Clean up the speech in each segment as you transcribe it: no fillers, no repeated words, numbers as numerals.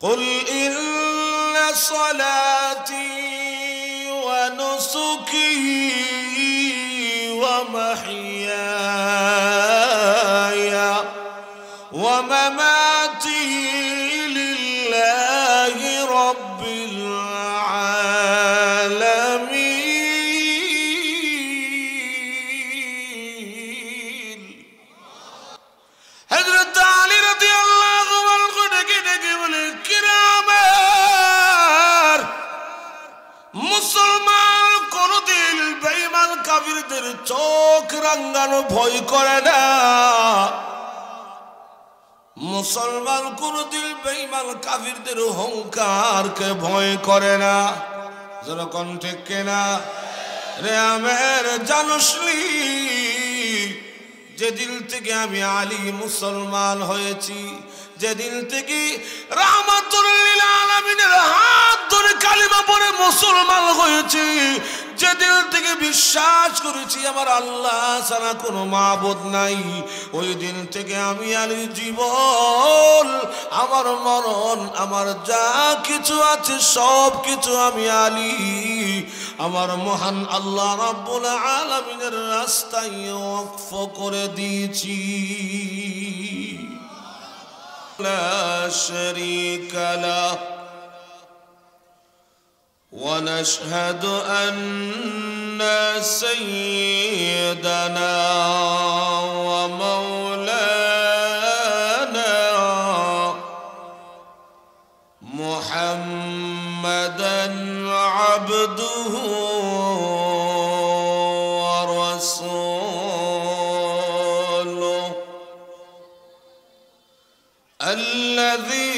قل إن صلاتي ونسكي ومحياي ومماتي لله رب العالمين. حضرت علي رضي الله عنه ডেকে বলে কিরামের মুসলমান কোনদিন বেঈমান কাফিরদের চোখ রাঙানো ভয় করে না। মুসলমান কোনদিন বেঈমান কাফিরদের অহংকারকে ভয় করে না। যখন ঠিক কিনা রে আমের জানুসলি, যেদিন থেকে আমি আলী মুসলমান হয়েছি, যেদিন থেকে রাহমাতুল লিল আলামিনের হাত ধরে কালিমা পড়ে মুসলমান হয়েছি, যেদিন থেকে বিশ্বাস করেছি আমার আল্লাহ ছাড়া কোনো মাবুদ নাই, ওই দিন থেকে আমি আলীর জীবন, আমার মরণ, আমার যা কিছু আছে সব কিছু আমি আলী আমার মহান আল্লাহ রাব্বুল আলামিনের রাস্তায় ওয়াকফ করে দিয়েছি। لا شريك له ونشهد أن سيدنا ومولانا محمدا عبده ورسوله الذي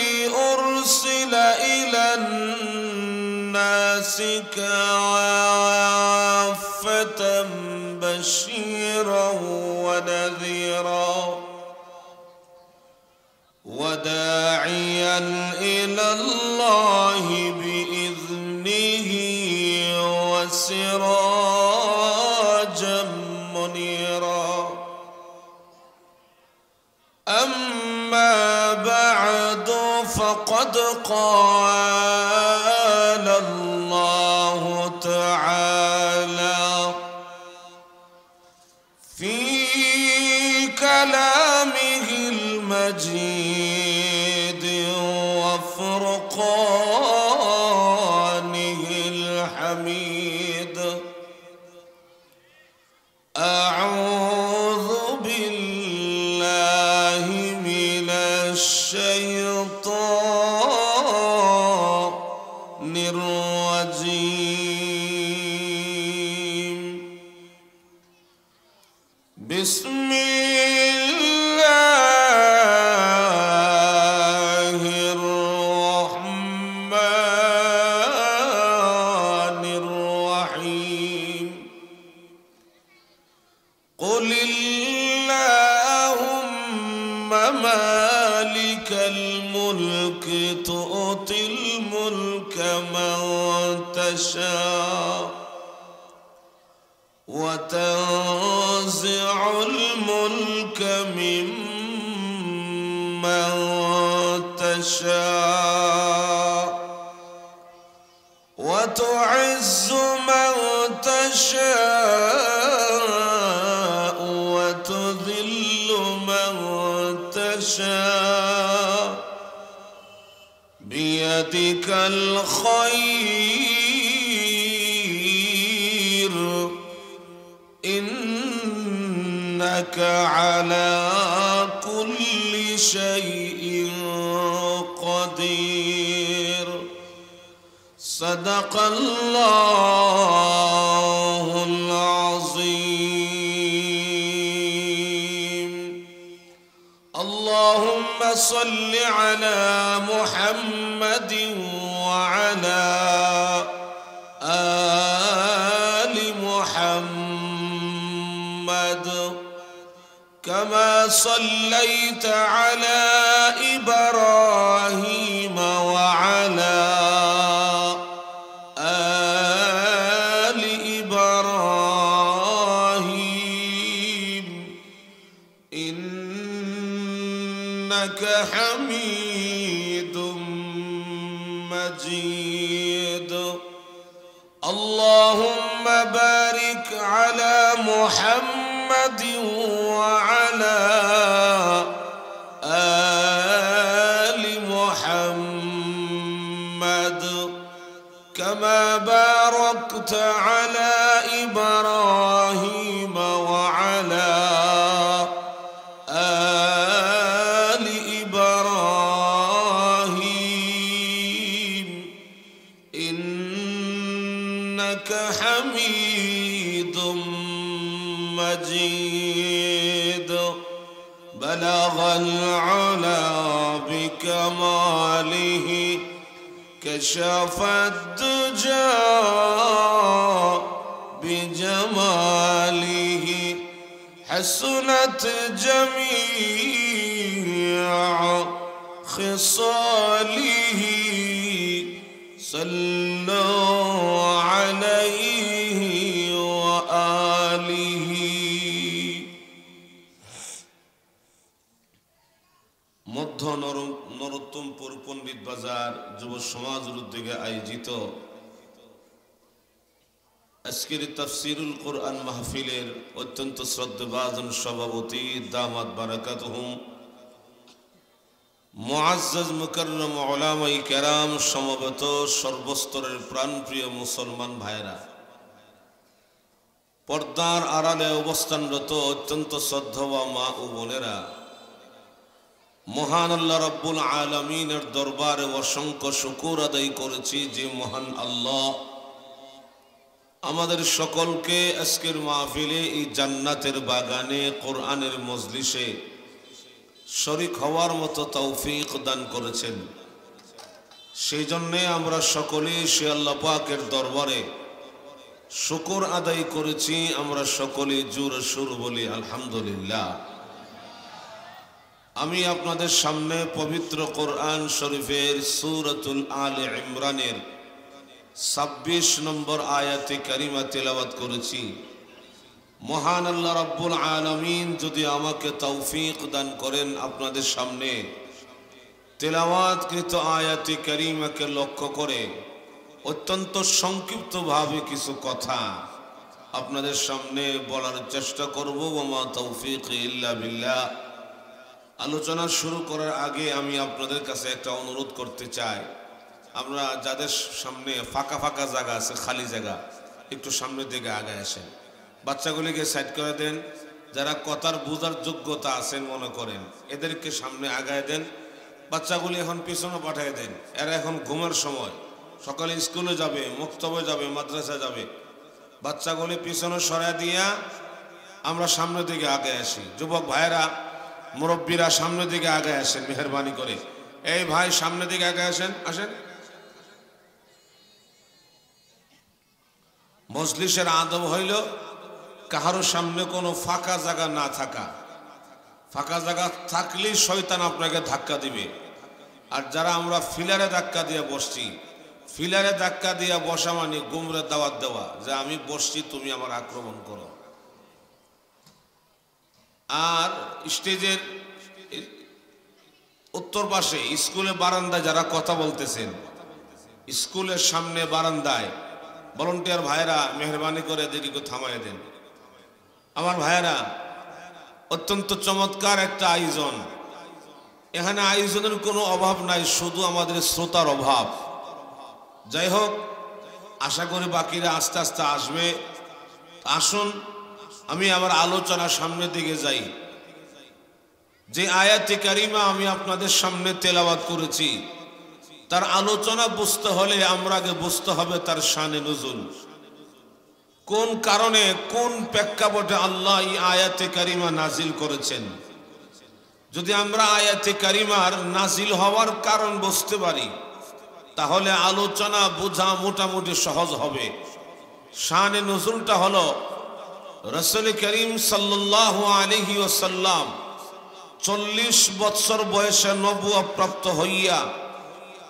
أرسل إلى الناس كافة بشيرا ونذيرا وداعيا إلى الله بإذنه وسراجا منيرا. أما بعد فقد قال الله تعالى في كلامه المجيد وفرقانه الحميد: أعوذ بالله من الشيطان الرجيم. بسم الله الرحمن الرحيم. قل اللهم مالك الملك تؤتي الملك من تشاء وتنزع الملك ممن تشاء وتعز من تشاء وتذل من تشاء بيدك الخير إنك على كل شيء قدير. صدق الله العظيم. اللهم صل على محمد وعلى آل محمد كما صليت على إبراهيم وعلى آل إبراهيم إنك حميد مجيد اللهم بارك على محمد وعلى آل محمد كما باركت على إبراهيم وعلى آل إبراهيم إنك حميد مجيد بلغ العلا بكماله كشف الدجى بجماله حسنت جميع خصاله صلوا عليه وآله মধ্য নরোত্তমপুর পণ্ডিত বাজার যুব সমাজের উদ্যোগে আয়োজিত আজকের তাফসীরুল কোরআন মাহফিলের অত্যন্ত শ্রদ্ধাভাজন সভাপতি দামাত বারাকাতুহুম মুআজ্জাজ মুকাররম উলামায়ে কেরাম সমবেত সর্বস্তরের প্রাণপ্রিয় মুসলমান ভাইরা পর্দার আড়ালে অবস্থানরত অত্যন্ত শ্রদ্ধেয় মা ও বোনেরা মহান আল্লাহ রাব্বুল আলামিনের দরবারে অসংখ্য শুকর আদায় করেছি যে মহান আল্লাহ আমাদের সকলকে আজকের মাহফিলে এই জান্নাতের বাগানে কোরআনের মজলিসে শরীক হওয়ার মতো তৌফিক দান করেছেন। সেই জন্যে আমরা সকলে সে আল্লাহ পাকের দরবারে শুকর আদায় করেছি। আমরা সকলে জোরে সুর বলি আলহামদুলিল্লাহ। আমি আপনাদের সামনে পবিত্র কোরআন শরীফের সূরাতুল আলে ইমরানের 26 নম্বর আয়াতে কারিমা তেলাওয়াত করেছি। মহান আল্লাহ রাব্বুল আলামিন যদি আমাকে তৌফিক দান করেন আপনাদের সামনে তেলাওয়াতকৃত আয়াতে কারিমাকে লক্ষ্য করে অত্যন্ত সংক্ষিপ্তভাবে কিছু কথা আপনাদের সামনে বলার চেষ্টা করব। ওমা তৌফিক ইল্লা বিল্লাহ। আলোচনা শুরু করার আগে আমি আপনাদের কাছে একটা অনুরোধ করতে চাই, আমরা যাদের সামনে ফাঁকা ফাঁকা জায়গা আছে, খালি জায়গা, একটু সামনের দিকে আগে আসেন। বাচ্চাগুলিকে সাইড করে দেন। যারা কথার বোঝার যোগ্যতা আছেন মনে করেন এদেরকে সামনে আগায় দেন। বাচ্চাগুলি এখন পিছনে পাঠিয়ে দেন। এরা এখন ঘুমের সময়, সকালে স্কুলে যাবে, মক্তবে যাবে, মাদ্রাসা যাবে। বাচ্চাগুলি পিছনে সরাই দিয়া আমরা সামনের দিকে আগে আসি। যুবক ভাইয়েরা, মুরব্বীরা সামনের দিকে আগে আসেন মেহেরবানি করে। এই ভাই সামনের দিকে আগে আসেন, আসেন। মজলিসের আদব হইল কাহারো সামনে কোনো ফাঁকা জায়গা না থাকা। ফাঁকা জায়গা থাকলেই শয়তান আপনাকে ধাক্কা দিবে। আর যারা আমরা ফিলারে ধাক্কা দিয়ে বসছি, ফিলারে ধাক্কা দিয়ে বসা মানে গুমরে দাওয়াত দেওয়া যে আমি বসছি, তুমি আমার আক্রমণ করো। আর স্টেজের উত্তর পাশে স্কুলের বারান্দায় যারা কথা বলতেছেন, স্কুলের সামনে বারান্দায় ভলান্টিয়ার ভাইরা মেহরবানি করে এদেরকে থামায় দেন। আমার ভাইরা, অত্যন্ত চমৎকার একটা আয়োজন। এখানে আয়োজনের কোনো অভাব নাই, শুধু আমাদের শ্রোতার অভাব। যাই হোক, আশা করি বাকিরা আস্তে আস্তে আসবে। আসুন আমি আমার আলোচনা সামনের দিকে যাই। যে আয়াতে কারিমা আমি আপনাদের সামনে তেলাওয়াত করেছি তার আলোচনা বুঝতে হলে আমরা আগে বুঝতে হবে তার শানে নুজুল। কোন কারণে, কোন প্রেক্ষাপটে আল্লাহ এই আয়াতে কারিমা নাজিল করেছেন। যদি আমরা আয়াতে কারিমার নাজিল হওয়ার কারণ বুঝতে পারি তাহলে আলোচনা বোঝা মোটামুটি সহজ হবে। শানে নুজুলটা হলো রাসূল করিম সাল্লাল্লাহু আলাইহি ওয়াসাল্লাম 40 বছর বয়সে নবুয়ত প্রাপ্ত হইয়া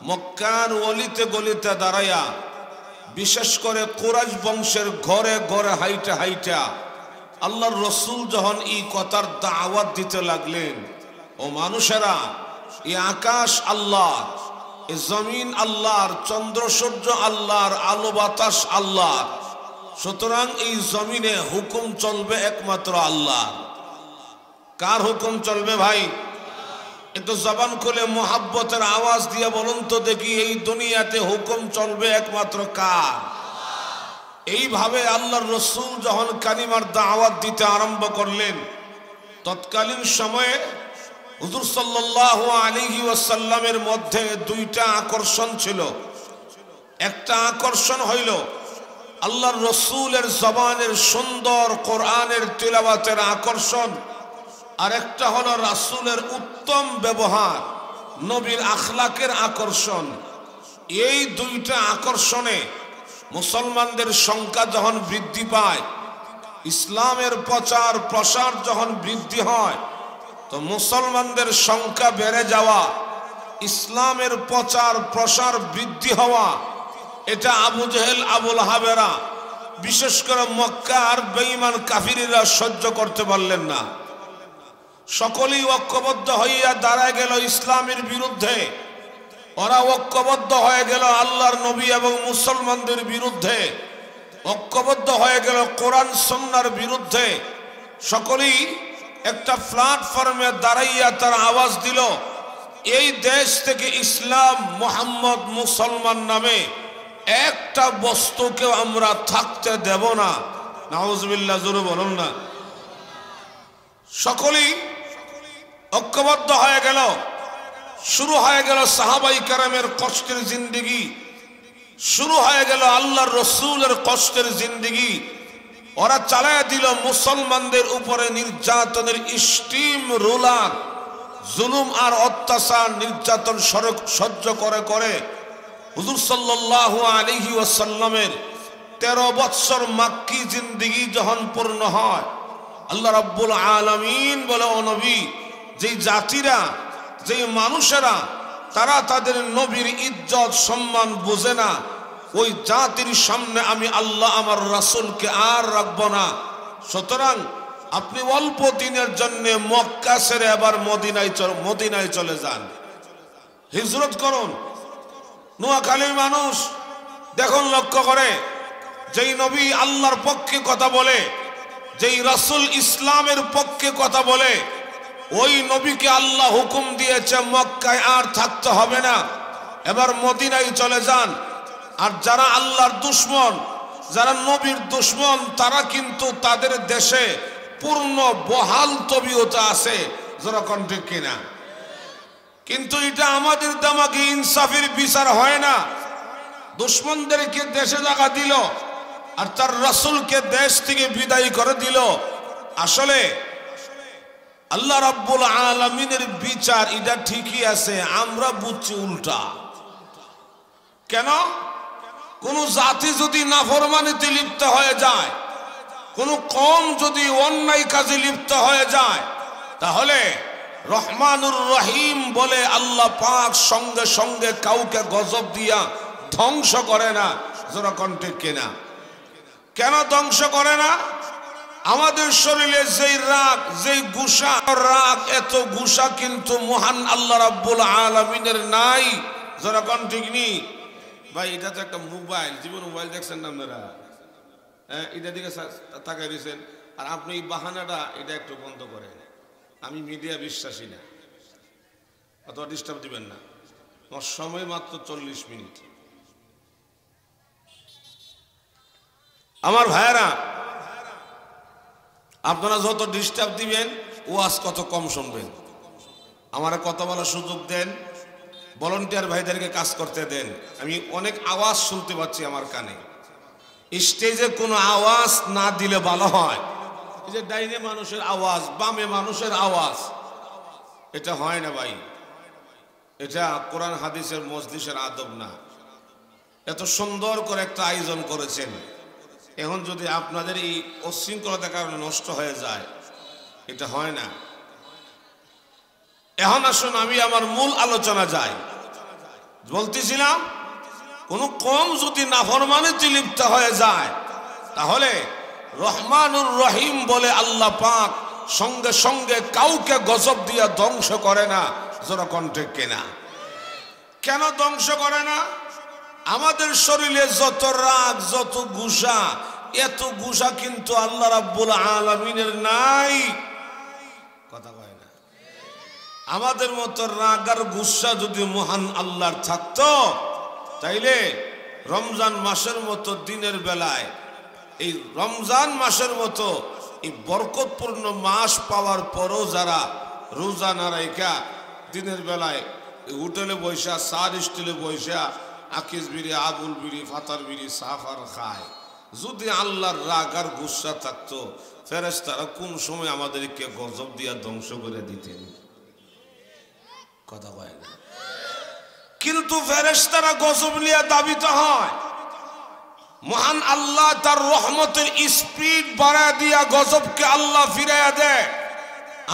মক্কার অলিতে গলিতে দাঁড়াইয়া, বিশেষ করে কুরাইশ বংশের ঘরে ঘরে হাইটা হাইটা আল্লাহর রসুল যখন এই কথার দাওয়াত দিতে লাগলেন, ও মানুষেরা, এই আকাশ আল্লাহ, এই জমিন আল্লাহর, চন্দ্র সূর্য আল্লাহর, আলো বাতাস আল্লাহর। সুতরাং এই জমিনে হুকুম চলবে একমাত্র আল্লাহ। কার হুকুম চলবে ভাই? একটু জবান খুলে মোহাব্বতের আওয়াজ দিয়ে বলুন তো দেখি, এই দুনিয়াতে হুকুম চলবে একমাত্র কার? এইভাবে আল্লাহর রসুল যখন কালিমার দাওয়াত দিতে আরম্ভ করলেন, তৎকালীন সময়ে হুজুর সাল্লাল্লাহু আলাইহি ওয়াসাল্লামের মধ্যে দুইটা আকর্ষণ ছিল। একটা আকর্ষণ হইল আল্লাহর রসুলের জবানের সুন্দর কোরআনের তিলাওয়াতের আকর্ষণ, আর একটা হলো রাসূলের উত্তম ব্যবহার, নবীর আখলাকের আকর্ষণ। এই দুইটা আকর্ষণে মুসলমানদের সংখ্যা যখন বৃদ্ধি পায়, ইসলামের প্রচার প্রসার যখন বৃদ্ধি হয়, তো মুসলমানদের সংখ্যা বেড়ে যাওয়া, ইসলামের প্রচার প্রসার বৃদ্ধি হওয়া, এটা আবু জেহেল আবুল হাবেরা, বিশেষ করে মক্কা আর বেঈমান কাফিররা সহ্য করতে পারলেন না। সকলেই ঐক্যবদ্ধ হইয়া দাঁড়ায় গেল ইসলামের বিরুদ্ধে। ওরা ঐক্যবদ্ধ হয়ে গেল আল্লাহর নবী এবং মুসলমানদের বিরুদ্ধে, ঐক্যবদ্ধ হয়ে গেল কোরআন সুন্নাহর বিরুদ্ধে। সকলেই একটা প্ল্যাটফর্মে দাঁড়াইয়া তার আওয়াজ দিল, এই দেশ থেকে ইসলাম, মুহাম্মদ, মুসলমান নামে একটা বস্তুকেও আমরা থাকতে দেব না। নাউজুবিল্লাহ, জোরে বলুন না। সকলেই ঐক্যবদ্ধ হয়ে গেল। শুরু হয়ে গেল সাহাবাই কেরামের কষ্টের জিন্দেগি, শুরু হয়ে গেল আল্লাহর রসুলের কষ্টের জিন্দেগি। ওরা চালায় দিল মুসলমানদের উপরে নির্যাতনের স্টিম রোলার, জুলুম আর অত্যাচার, নির্যাতন সহ্য করে করে হুজুর সাল্লাল্লাহু আলাইহি ওয়াসাল্লামের 13 বৎসর মাক্কি জিন্দেগি যখন পূর্ণ হয়, আল্লাহ রাব্বুল আলামিন বলে, ও নবী, যেই জাতিরা, যেই মানুষেরা তারা তাদের নবীর ইজ্জত সম্মান বোঝে না, ওই জাতির সামনে আমি আল্লাহ আমার রাসূলকে আর রাখবো না। সুতরাং আপনি অল্প দিনের জন্য মক্কা ছেড়ে আবার মদিনায় চলে যান, হিজরত করুন। নোয়াখালীর মানুষ দেখুন, লক্ষ্য করে, যেই নবী আল্লাহর পক্ষে কথা বলে, যেই রাসূল ইসলামের পক্ষে কথা বলে, ওই নবীকে আল্লাহ হুকুম দিয়েছে মক্কায় আর থাকতে হবে না, এবার মদিনায় চলে যান। আর যারা আল্লাহর দুশমন, যারা নবীর দুশমন, তারা কিন্তু তাদের দেশে পূর্ণ বহাল তবিয়ত আছে, যেরকম ঠিক কিনা? কিন্তু এটা আমাদের দামাকে ইনসাফের বিচার হয় না। দুশমনদেরকে দেশে জায়গা দিল আর তার রাসূলকে দেশ থেকে বিদায় করে দিল। আসলে আল্লাহ রাব্বুল আলামিনের বিচার এটা ঠিকই আছে, আমরা বুঝছি উল্টা। কেন? কোন জাতি যদি নাফরমানিতে লিপ্ত হয়ে যায়, কোন কওম যদি অন্যায় কাজে লিপ্ত হয়ে যায়, তাহলে রহমানুর রহিম বলে আল্লাহ পাক সঙ্গে সঙ্গে কাউকে গজব দিয়া ধ্বংস করে না। যেরকম ঠিক কিনা? কেন ধ্বংস করে না? আমাদের শরীরে যেই রাগ, যেই গুসা, রাগ, এত গুসা কিন্তু মহান আল্লাহ রাব্বুল আলামিনের নাই। যেরকম ঠিক নি ভাই? এটা তো একটা মোবাইল, জীবন মোবাইল দেখছেন না আপনারা? হ্যাঁ, এটা দিকে তাকাই দিয়েছেন। আর আপনি এই বাহানাটা এটা একটু বন্ধ করেন। আমি মিডিয়া বিশ্বাসী না, অত ডিস্টার্ব দিবেন না। আমার সময় মাত্র 40 মিনিট। আমার ভাইয়েরা, আপনারা যত ডিস্টার্ব দিবেন ওয়াজ কত কম শুনবেন। আমার কথা বলার সুযোগ দেন, ভলান্টিয়ার ভাইদেরকে কাজ করতে দেন। আমি অনেক আওয়াজ শুনতে পাচ্ছি আমার কানে। স্টেজে কোনো আওয়াজ না দিলে ভালো হয়। এই যে ডাইনে মানুষের আওয়াজ, বামে মানুষের আওয়াজ, এটা হয় না ভাই। এটা কোরআন হাদিসের মজলিসের আদব না। এত সুন্দর করে একটা আয়োজন করেছেন, এখন যদি আপনাদের এই অশৃঙ্খলতার কারণে নষ্ট হয়ে যায়, এটা হয় না। এখন আসুন আমি আমার মূল আলোচনা যাই। বলতেছিলাম, কোন কওম যদি নাফরমানিতে লিপ্ত হয়ে যায়, তাহলে রহমানুর রহিম বলে আল্লাহ পাক সঙ্গে সঙ্গে কাউকে গজব দিয়া ধ্বংস করে না। যেরকম ঠিক কিনা? কেন ধ্বংস করে না? আমাদের শরীরে যত রাগ, যত গুসা, এত গুসা কিন্তু আল্লাহ রাব্বুল আলামিনের নাই। কথা কয় না? আমাদের মতো রাগ আর গুসা যদি মহান আল্লাহর থাকতো, তাইলে রমজান মাসের মতো দিনের বেলায়, এই রমজান মাসের মতো এই বরকতপূর্ণ মাস পাওয়ার পরও যারা রোজা না রাইখা দিনের বেলায় হোটেলে বৈশা, সার স্টিলে বৈশা আকিস বিড়ি, আবুল বিড়ি, ফাতার বিড়ি, সাফার খায়, যদি আল্লাহর রাগ আর গুসা থাকতো, ফেরেশতারা কোন সময় আমাদেরকে গজব দিয়া ধ্বংস করে দিতেন। কথা কয় না? কিন্তু ফেরেশতারা গজব নিয়ে দাবিত হয়, মহান আল্লাহ তার রহমতের স্পিড বাড়ায় দিয়া গজবকে আল্লাহ ফিরাইয়া দেয়।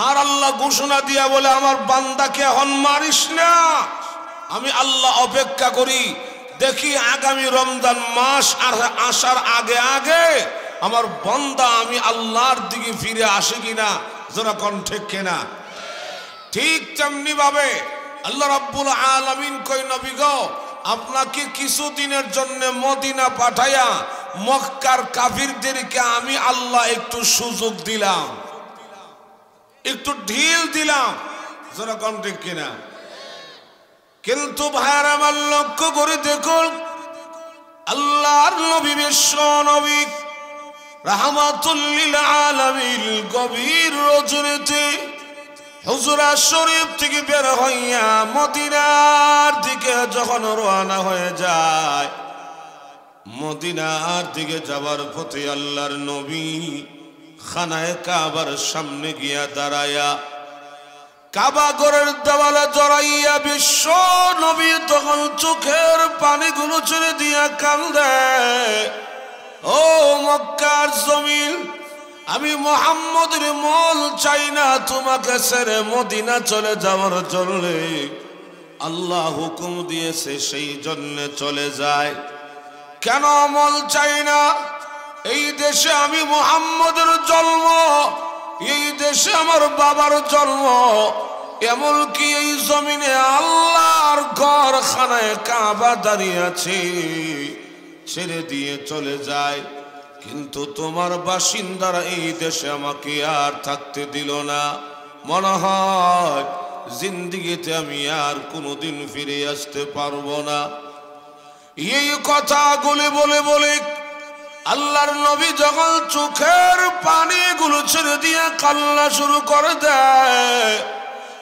আর আল্লাহ ঘোষণা দিয়া বলে, আমার বান্দাকে এখন মারিস না, আমি আল্লাহ অপেক্ষা করি, দেখি আগামী রমজান মাস আর আসার আগে আগে আমার বান্দা আমি আল্লাহর দিকে ফিরে আসে কিনা। যারা কণ্ঠে কেনা ঠিক তেমনি ভাবে আল্লাহ রাব্বুল আলামিন কই, নবী গো, আপনাকে কিছুদিনের জন্য মদিনা পাঠাইয়া মক্কার কাফিরদেরকে আমি আল্লাহ একটু সুযোগ দিলাম, একটু ঢিল দিলাম। যারা কণ্ঠে কিনা? কিন্তু ভাইয়ার আমার লক্ষ্য করে দেখুন, আল্লাহর নবী, বিশ্ব নবী রাহমাতুল লিল আলামিন গভীর রজনীতে হুজরা শরীফ থেকে বের হইয়া মদিনার দিকে যখন রওনা হয়ে যায়, মদিনার দিকে যাবার পথে আল্লাহর নবী খানায়ে কাবার সামনে গিয়া দাঁড়ায়া কাবা ঘরের দেওয়ালে জড়াইয়া বিশ্ব নবী তখন চোখের পানিগুলো ছেড়ে দিয়া কান্দে। ও মক্কার জমিন, আমি মুহাম্মদের মল চাই না তোমাকে ছেড়ে মদিনা চলে যাওয়ার জন্য, আল্লাহ হুকুম দিয়েছে সেই জন্য চলে যায়। কেন মল চাই না? এই দেশে আমি মুহাম্মদের জন্ম, এই দেশে আমার বাবার জন্ম, এমনকি এই জমিনে আল্লাহর ঘর খানায়ে কাবা দাঁড়িয়ে আছে, ছেড়ে দিয়ে চলে যায়। কিন্তু তোমার বাসিন্দারা এই দেশে আমাকে আর থাকতে দিল না, মনে হয় জিন্দেগিতে আমি আর কোনোদিন ফিরে আসতে পারবো না। এই কথাগুলি বলে বলে আল্লাহর নবী যখন চোখের পানিগুলো ছেড়ে দিয়ে কান্না শুরু করে দেয়,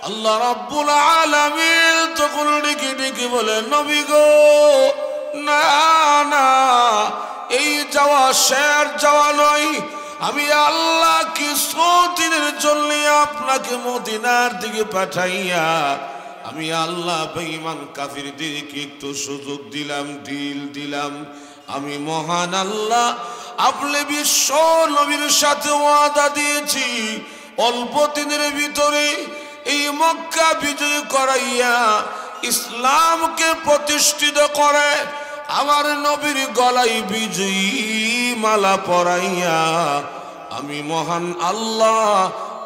আল্লাহ রাব্বুল আলামিন তখন ডেকে ডেকে বলে, নবী গো, না না, এই যাওয়া শের যাওয়া নয়, আমি আল্লাহ কিছুদিনের জন্য আপনাকে মদিনার দিকে পাঠাইয়া আমি আল্লাহ বেঈমান কাফিরদেরকে একটু সুযোগ দিলাম, ঢিল দিলাম। আমি মহান আল্লাহ আপনি বিশ্ব নবীর সাথে ওয়াদা দিয়েছি, অল্প দিনের ভিতরে এই মক্কা বিজয় করাইয়া ইসলামকে প্রতিষ্ঠিত করে আমার নবীর গলায় বিজয়ী মালা পরাইয়া আমি মহান আল্লাহ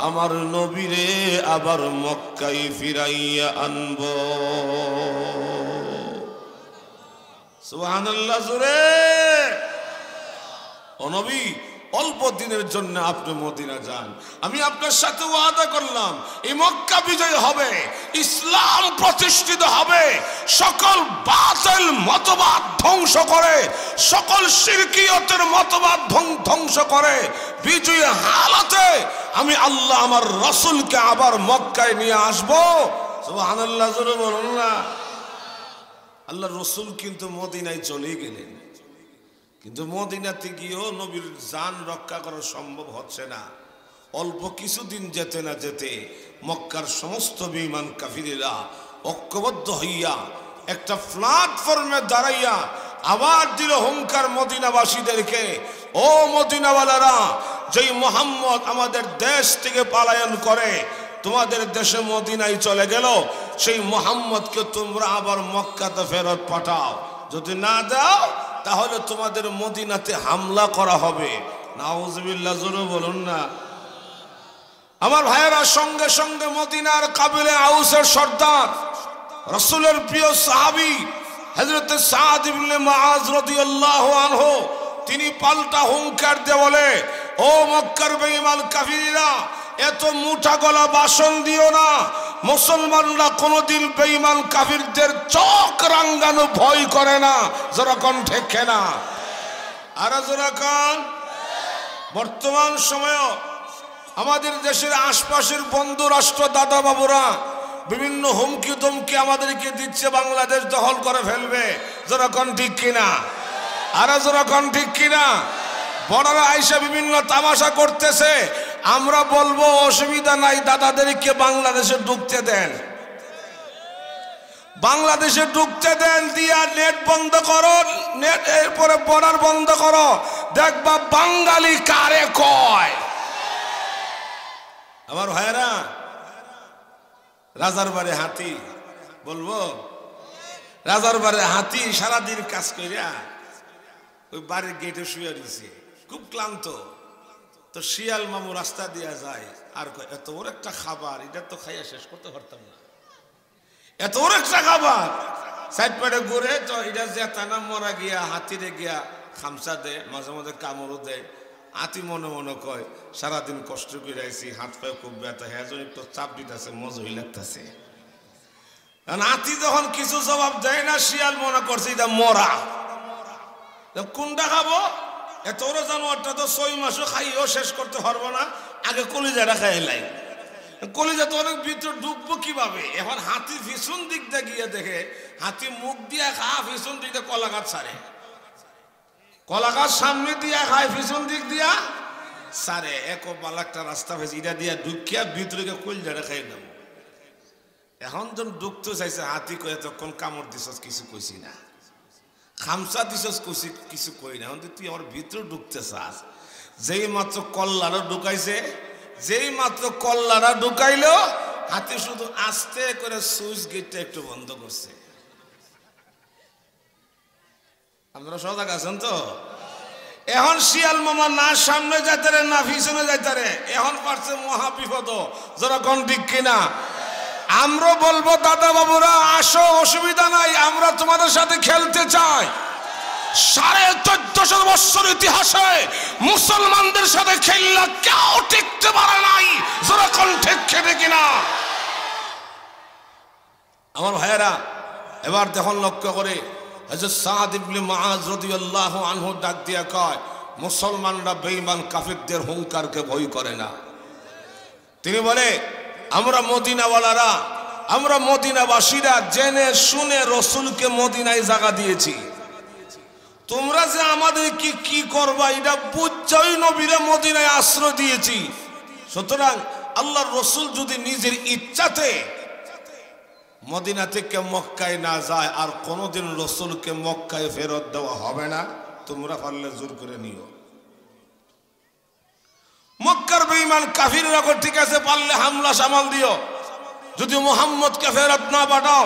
আমার নবীরে আবার মক্কায় ফিরাইয়া আনব। সুবহানাল্লাহ জোরে। ও নবী, অল্প দিনের জন্য আপনি মদিনা যান, আমি আপনার সাথে ওয়াদা করলাম এই মক্কা বিজয় হবে, ইসলাম প্রতিষ্ঠিত হবে, সকল বাতিল মতবাদ ধ্বংস করে, সকল শিরকিয়তের মতবাদ ধ্বংস করে বিজয়ী হালাতে আমি আল্লাহ আমার রাসূলকে আবার মক্কায় নিয়ে আসব। সুবহানাল্লাহ জোরে বলুন না। আল্লাহর রাসূল কিন্তু মদিনায় চলে গেলেন, কিন্তু মদিনাতে গিয়েও নবীর জান রক্ষা করা সম্ভব হচ্ছে না। অল্প কিছুদিন যেতে না যেতে মক্কার সমস্ত বেঈমান কাফিরেরা ঐক্যবদ্ধ হইয়া একটা প্ল্যাটফর্মে দাঁড়াইয়া আবার দিল হুঙ্কার মদিনাবাসীদেরকে, ও মদিনাওয়ালারা, যেই মুহাম্মদ আমাদের দেশ থেকে পলায়ন করে তোমাদের দেশে মদিনায় চলে গেল, সেই মুহাম্মদকে তোমরা আবার মক্কাতে ফেরত পাঠাও, যদি না দাও তাহলে তোমাদের মদিনাতে হামলা করা হবে। নাউজুবিল্লাহ জোরে বলুন না। আমার ভাইয়েরা, সঙ্গে সঙ্গে মদিনার কাবিলে আউসের সর্দার রাসূলের প্রিয় সাহাবী হযরত সাদ ইবনে মুআজ রাদিয়াল্লাহু আনহু তিনি পাল্টা হুঙ্কার দিয়ে বলে, ও মক্কার বেঈমান কাফিররা, এত মুঠা গলা ভাষণ দিও না। মুসলমানরা কোনোদিন বেঈমান কাফিরদের চোখ রাঙ্গানো ভয় করে না। যারা কোন ঠেকে না আর যারা কোন। বর্তমান সময়ে আমাদের দেশের আশপাশের বন্ধু রাষ্ট্র দাদা বাবুরা বিভিন্ন হুমকি ধমকি আমাদেরকে দিচ্ছে, বাংলাদেশ দখল করে ফেলবে। যারা কোন ঠিক কিনা আর যারা কোন ঠিক কিনা। বড়রা আইসা বিভিন্ন তামাশা করতেছে, আমরা বলবো অসুবিধা নাই, দাদাদেরকে বাংলাদেশে ঢুকতে দেন, বাংলাদেশে ঢুকতে দেন, দিয়া নেট বন্ধ করো, নেট এরপরে বর্ডার বন্ধ করো, দেখবা বাঙালি কারে কয়। আমার ভাইরা, রাজার বাড়ি হাতি বলবো, রাজার বাড়ি হাতি সারাদিন কাজ করিয়া ওই বাড়ির গেটে শুয়ে দিছে, খুব ক্লান্ত। তো শিয়াল মামু রাস্তা দিয়া যায় আর এত বড় একটা খাবার, এটা তো খাইয়া শেষ করতে পারতাম না, এত বড় একটা খাবার। সাইড পেটে ঘুরে তো এটা যেতা না, মরা গিয়া হাতিরে গিয়া খামসা দেয়, মাঝে মাঝে কামড়ও দেয়। হাতি মনে মনে কয় সারাদিন কষ্ট করে আইছি, হাত পায়ে খুব ব্যথা, হ্যাঁ একটু চাপ দিতেছে, মজুই লাগতেছে। হাতি যখন কিছু জবাব দেয় না, শিয়াল মনে করছে এটা মরা, কোনটা খাবো, এত বড় জানোয়ারটা তো 6 মাসও খাইও শেষ করতে পারবো না, আগে কলিজাটা খাইলাই। কলিজা তো অনেক ভিতরে ঢুকবো কিভাবে। এখন হাতি পিছন দিক দিয়ে গিয়ে দেখে, হাতি মুখ দিয়ে খা, পিছন দিক দিয়ে কলা গাছ ছাড়ে, কলা গাছ সামনে দিয়া খায়, পিছন দিক দিয়া সারে। এক বালাকটা রাস্তা পেয়েছে, এটা দিয়া ঢুকিয়া ভিতরে কলিজাটা খাই নেব। এখন যখন ঢুকতে চাইছে, হাতি কয়ে তখন কামড় দিছ, কিছু কইছি না, খামসা দিছস কিছু কই না, তুই আমার ভিতরে ঢুকতে চাস। যেই মাত্র কল্লারা ঢুকাইছে, যেই মাত্র কল্লারা ঢুকাইলো, হাতি শুধু আস্তে করে সুইচ গেটটা একটু বন্ধ করছে। আপনারা সজাগ আছেন তো? এখন শিয়াল মামা না সামনে যাইতারে না পিছনে যাইতারে, এখন পারছে মহা বিপদ। যারা কোন ঠিক কিনা। আমরা বলবো দাদা বাবুরা আসো, অসুবিধা নাই, আমরা তোমাদের সাথে খেলতে চাই। 1450 বছর ইতিহাসে মুসলমানদের সাথে খেললা কেউ টিকতে পারে নাই। যারা কোন ঠিক খেটে কিনা। আমার ভাইয়েরা, এবার দেখুন লক্ষ্য করে হযরত সাদ ইবনে মুআজ রাদিয়াল্লাহু আনহু ডাক দিয়া কয়, মুসলমানরা বেঈমান কাফিরদের হুঙ্কারকে ভয় করে না। তিনি বলে, আমরা মদিনাওয়ালারা, আমরা মদিনাবাসীরা জেনে শুনে রসুলকে মদিনায় জায়গা দিয়েছি। তোমরা যে আমাদের কি করবা এটা বুঝছই, নবীরে মদিনায় আশ্রয় দিয়েছি। সুতরাং আল্লাহর রসুল যদি নিজের ইচ্ছাতে মদিনা থেকে মক্কায় না যায়, আর কোনোদিন রসুলকে মক্কায় ফেরত দেওয়া হবে না। তোমরা পারলে জোর করে নিও। মক্কার বেঈমান কাফিররা ঠিক আছে, পারলে হামলা সামাল দিও। যদি মুহাম্মদকে ফেরত না পাঠাও,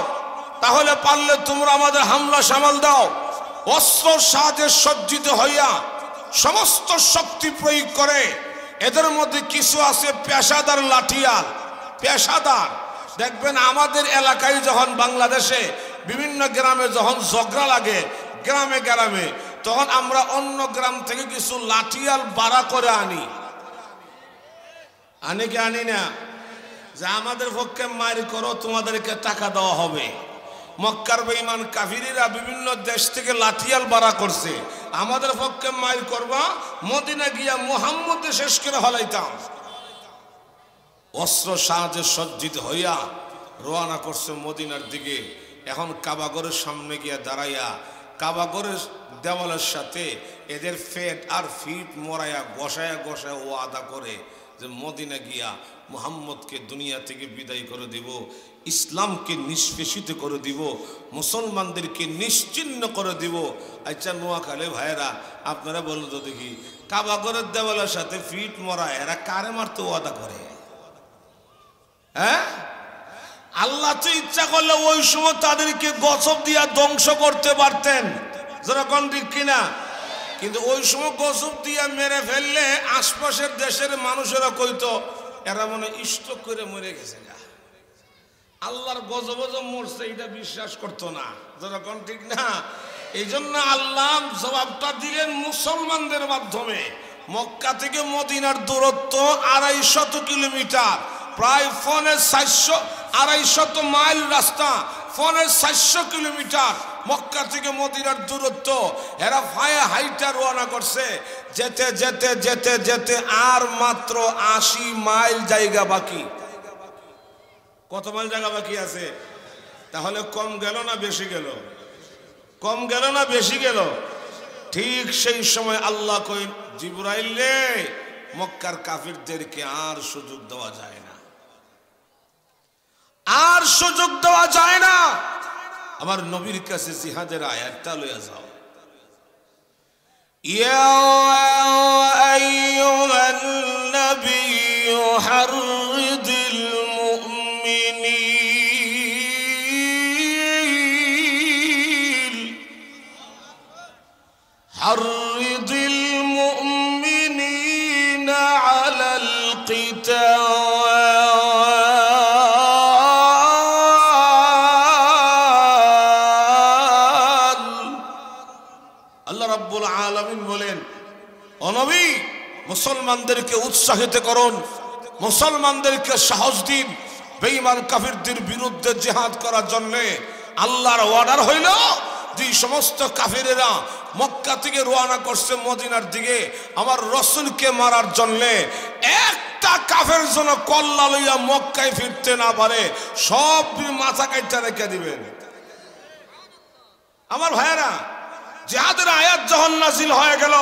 তাহলে পারলে তোমরা আমাদের হামলা সামাল দাও। অস্ত্র সাজে সজ্জিত হইয়া সমস্ত শক্তি প্রয়োগ করে। এদের মধ্যে কিছু আছে পেশাদার লাঠিয়াল, পেশাদার। দেখবেন আমাদের এলাকায় যখন বাংলাদেশে বিভিন্ন গ্রামে যখন ঝগড়া লাগে গ্রামে গ্রামে, তখন আমরা অন্য গ্রাম থেকে কিছু লাঠিয়াল ভাড়া করে আনি কি আনি না, যে আমাদের পক্ষে মার করো, তোমাদেরকে টাকা দেওয়া হবে। মক্কার বেঈমান কাফিররা বিভিন্ন দেশ থেকে লাঠিয়াল ভাড়া করছে, আমাদের পক্ষে মার করবা, মদিনা গিয়া মুহাম্মদকে শেষ করে হলাইতাম। অস্ত্র সাহায্যে সজ্জিত হইয়া রওনা করছে মদিনার দিকে। এখন কাবাগরের সামনে গিয়া দাঁড়াইয়া কাবাগরের দেওয়ালের সাথে এদের ফেট আর ফিট মরাইয়া গসায়া গসায়া ও আদা করে যে মদিনা গিয়া মুহাম্মদকে দুনিয়া থেকে বিদায় করে দিব, ইসলামকে নিষ্পেষিত করে দিব, মুসলমানদেরকে নিশ্চিহ্ন করে দিব। আচ্ছা নোয়াখালী ভাইয়েরা, আপনারা বলুন তো দেখি, কাবাগরের দেওয়ালের সাথে ফিট মরা এরা কারে মারতে ওয়াদা করে? হ্যাঁ, আল্লাহ তো ইচ্ছা করলে ওই সময় তাদেরকে গজব দিয়া ধ্বংস করতে পারতেন। যেরকম ঠিক কিনা। কিন্তু ওই সময় গজব দিয়া মেরে ফেললে আশপাশের দেশের মানুষেরা কইতো এরা মনে স্ট্রোক করে মরে গেছে। আল্লাহর গজব মরছে এটা বিশ্বাস করতো না, যখন ঠিক না। এই জন্য আল্লাহ জবাবটা দিলেন মুসলমানদের মাধ্যমে। মক্কা থেকে মদিনার দূরত্ব 250 কিলোমিটার, প্রায় 250 মাইল রাস্তা, 450 কিলোমিটার মক্কা থেকে মদিনার দূরত্ব। এরা ভাইয়া হাইটা রওনা করছে। যেতে যেতে যেতে যেতে আর মাত্র 80 মাইল জায়গা বাকি। কত মাইল জায়গা বাকি আছে? তাহলে কম গেল না বেশি গেল? কম গেল না বেশি গেল? ঠিক সেই সময় আল্লাহ কইন, জিবরাইল রে, মক্কার কাফিরদেরকে আর সুযোগ দেওয়া যায় না, আর সুযোগ দেওয়া যায় না। আমার নবীর কাছে জিহাদের আয়াতটা লইয়া যাও। ইয়া আইয়ুহান নাবিয়্যু হাররিদিল মুমিনিন হাররিদিল মুমিনিনা আলাল কিতাল। নবী, মুসলমানদেরকে উৎসাহিত করুন, মুসলমানদেরকে সাহস দিন বেঈমান কাফিরদের বিরুদ্ধে জিহাদ করার জন্য। আল্লাহর অর্ডার হইল যে সমস্ত কাফিরেরা মক্কা থেকে রওনা করছে মদিনার দিকে আমার রাসূলকে মারার জন্য, একটা কাফের যেন কল্লা লইয়া মক্কায় ফিরতে না পারে, সব মাথা কাইটা রেখে দিবেন। আমার ভাইয়েরা, জিহাদের আয়াত যখন নাযিল হয়ে গেল,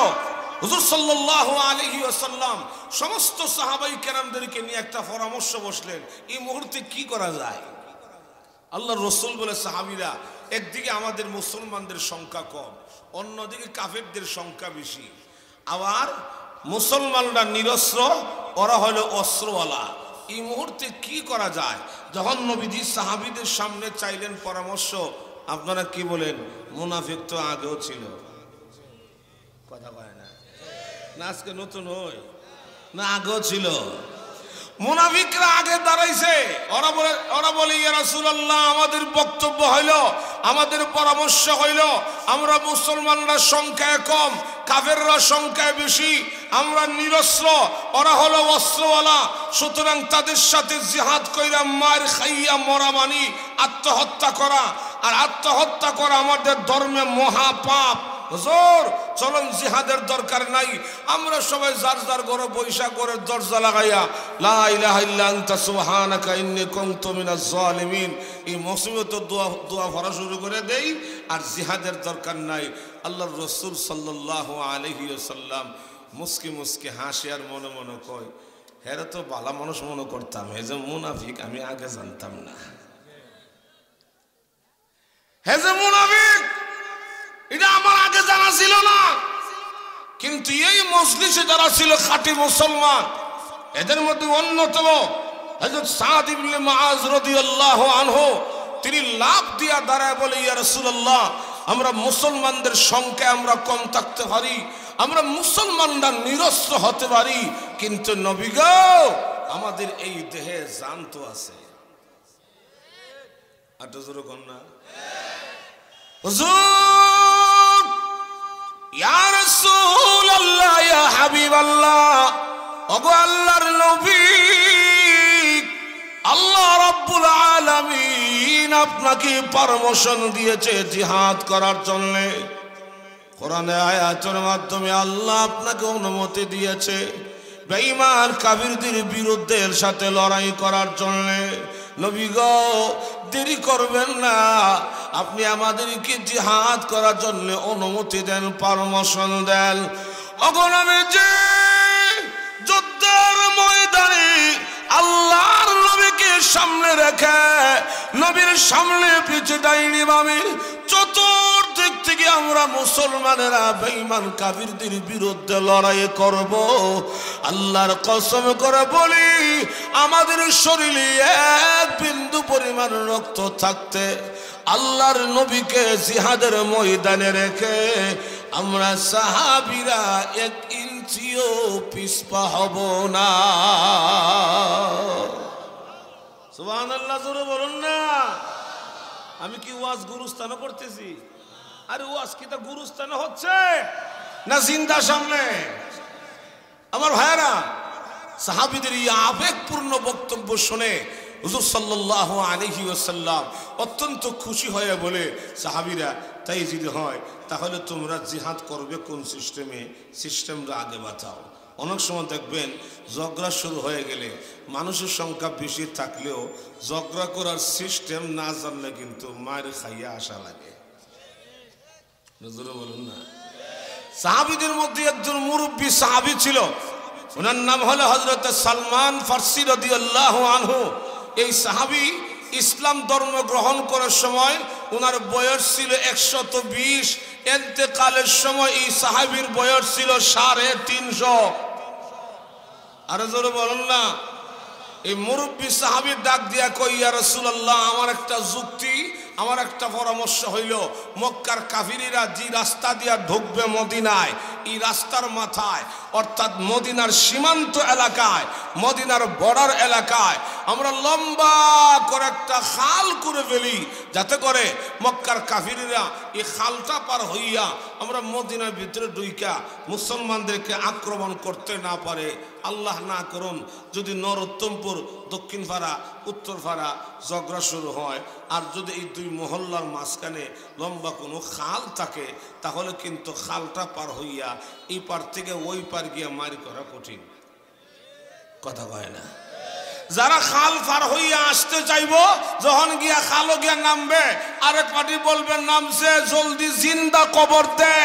হুজুর সাল্লাল্লাহু আলাইহি ওয়াসাল্লাম সমস্ত সাহাবায়ে কেরামদেরকে নিয়ে একটা পরামর্শ বসলেন, এই মুহূর্তে কি করা যায়। আল্লাহর রাসূল বলে, সাহাবীরা, একদিকে আমাদের মুসলমানদের সংখ্যা কম, অন্যদিকে কাফেরদের সংখ্যা বেশি, আবার মুসলমানরা নিরস্ত্র, ওরা হলো অস্ত্রওয়ালা, এই মুহূর্তে কি করা যায়। যখন নবীজি সাহাবীদের সামনে চাইলেন পরামর্শ, আপনারা কি বলেন? মুনাফিক তো আগেও ছিল, কথা কয় না, না আজকে নতুন হই না, আগেও ছিল। মুনাফিকরা আগে দাঁড়াইছে, ওরা বলে ইয়া রাসূলুল্লাহ, আমাদের বক্তব্য হইল, আমাদের পরামর্শ হইল, আমরা মুসলমানরা সংখ্যায় কম, কাফেররা সংখ্যায় বেশি, আমরা নিরস্ত্র, ওরা হলো অস্ত্রওয়ালা, সুতরাং তাদের সাথে জিহাদ কইরা মার খাইয়া মরা মানি আত্মহত্যা করা, আর আত্মহত্যা করা আমাদের ধর্মে মহাপাপ। হুজুর চলুন, জিহাদের দরকার নাই, আমরা সবাই যার যার ঘরে বৈশা করে দরজা লাগাইয়া লা ইলাহা ইল্লা আনতা সুবহানাকা ইন্নী কুনতু মিনাজ জালিমিন, এই মৌসুমে তো দোয়া পড়া শুরু করে দেই, আর জিহাদের দরকার নাই। আল্লাহর রাসূল সাল্লাল্লাহু আলাইহি ওয়াসাল্লাম মুস্কি মুস্কি হাসি আর মনে মনে কয়, হেরা তো ভালো মানুষ মনে করতাম, হে যে মুনাফিক আমি আগে জানতাম না, হে যে মুনাফিক এটা আমার আগে জানা ছিল না। কিন্তু এই মজলিসে যারা ছিল খাঁটি মুসলমান, এদের মধ্যে অন্যতম হযরত সাদ ইবনে মুআজ রাদিয়াল্লাহু আনহু, তিনি লাভ দিয়া দাঁড়ায় বলে, ইয়া রাসূলুল্লাহ, আমরা মুসলমানদের সংখ্যা আমরা কম থাকতে পারি, আমরা মুসলমানরা নিরস্ত্র হতে পারি, কিন্তু নবী গো, আমাদের এই দেহে জান তো আছে। আটো জোরে কোন না হুজুর, ইয়া রাসূলুল্লাহ, ইয়া হাবিবাল্লাহ, ওগো আল্লাহর নবী, আল্লাহ রাব্বুল আলামিন আপনাকে পারমিশন দিয়েছে জিহাদ করার জন্য। কোরআনে আয়াতের মাধ্যমে আল্লাহ আপনাকে অনুমতি দিয়েছে বেঈমান কাফিরদের বিরুদ্ধে এর সাথে লড়াই করার জন্য। নবী গো, দেরি করবেন না, আপনি আমাদেরকে জিহাদ করার জন্য অনুমতি দেন, পারমিশন দেন। অগণামে যে যুদ্ধের ময়দানে আল্লাহর নবীকে সামনে রেখে, নবীর সামনে পিছে ডাইনি বামে চতুর্দিক থেকে আমরা মুসলমানেরা বেঈমান কাফিরদের বিরুদ্ধে লড়াই করব। আল্লাহর কসম করে বলি, আমাদের শরীরে এক বিন্দু পরিমাণ রক্ত থাকতে আল্লাহর নবীকে জিহাদের ময়দানে রেখে আমরা সাহাবীরা 1 ইঞ্চিও পিছপা হব না। সুবহানাল্লাহ, জোরে বলুন না। আমি কি ওয়াজ গুরুস্থানে করতেছি? আরে ওয়াজ কি তা গুরুস্থানে হচ্ছে না জিন্দা সামনে? আমার ভাইরা, সাহাবীদের এই আবেগপূর্ণ বক্তব্য শুনে হুজুর সাল্লাল্লাহু আলাইহি ওয়াসাল্লাম অত্যন্ত খুশি হয়ে বলে, সাহাবীরা তাই যদি হয় তাহলে তোমরা জিহাদ করবে কোন সিস্টেমে? সিস্টেমটা আগে বাঁচাও। অনেক সময় দেখবেন ঝগড়া শুরু হয়ে গেলে মানুষের সংখ্যা বেশি থাকলেও ঝগড়া করার সিস্টেম না জানলে কিন্তু মায়ের খাইয়া আসা লাগে। বলুন না। সাহাবীদের মধ্যে একজন মুরব্বী সাহাবী ছিল, ওনার নাম হলো হযরত সালমান ফারসি রাদিয়াল্লাহু আনহু। এই সাহাবী ইসলাম ধর্ম গ্রহণ করার সময় ওনার বয়স ছিল 120, ইন্তেকালের সময় এই সাহাবীর বয়স ছিল 350। আরে জোরে বলুন না। এই মুরব্বী সাহাবীর ডাক দিয়া কই, ইয়া রাসূলুল্লাহ, আমার একটা যুক্তি, আমার একটা পরামর্শ হইল, মক্কার কাফিররা যে রাস্তা দিয়া ঢুকবে মদিনায়, এই রাস্তার মাথায় অর্থাৎ মদিনার সীমান্ত এলাকায়, মদিনার বর্ডার এলাকায় আমরা লম্বা করে একটা খাল করে ফেলি, যাতে করে মক্কার কাফিররা এই খালটা পার হইয়া আমরা মদিনার ভিতরে ঢুইকা মুসলমানদেরকে আক্রমণ করতে না পারে। আল্লাহ না করুন যদি নরোত্তমপুর, দক্ষিণ পাড়া, উত্তর পাড়া ঝগড়া শুরু হয়, আর যদি এই দুই মহল্লার মাঝখানে লম্বা কোনো খাল থাকে, তাহলে কিন্তু খালটা পার হইয়া এই পার থেকে ওই পার গিয়া মারি করা কঠিন। কথা কয় না? যারা খাল পার হইয়া আসতে চাইবো, যখন গিয়া খালও গিয়া নামবে, আরেক পার্টি বলবে নামছে, জলদি জিন্দা কবর দে।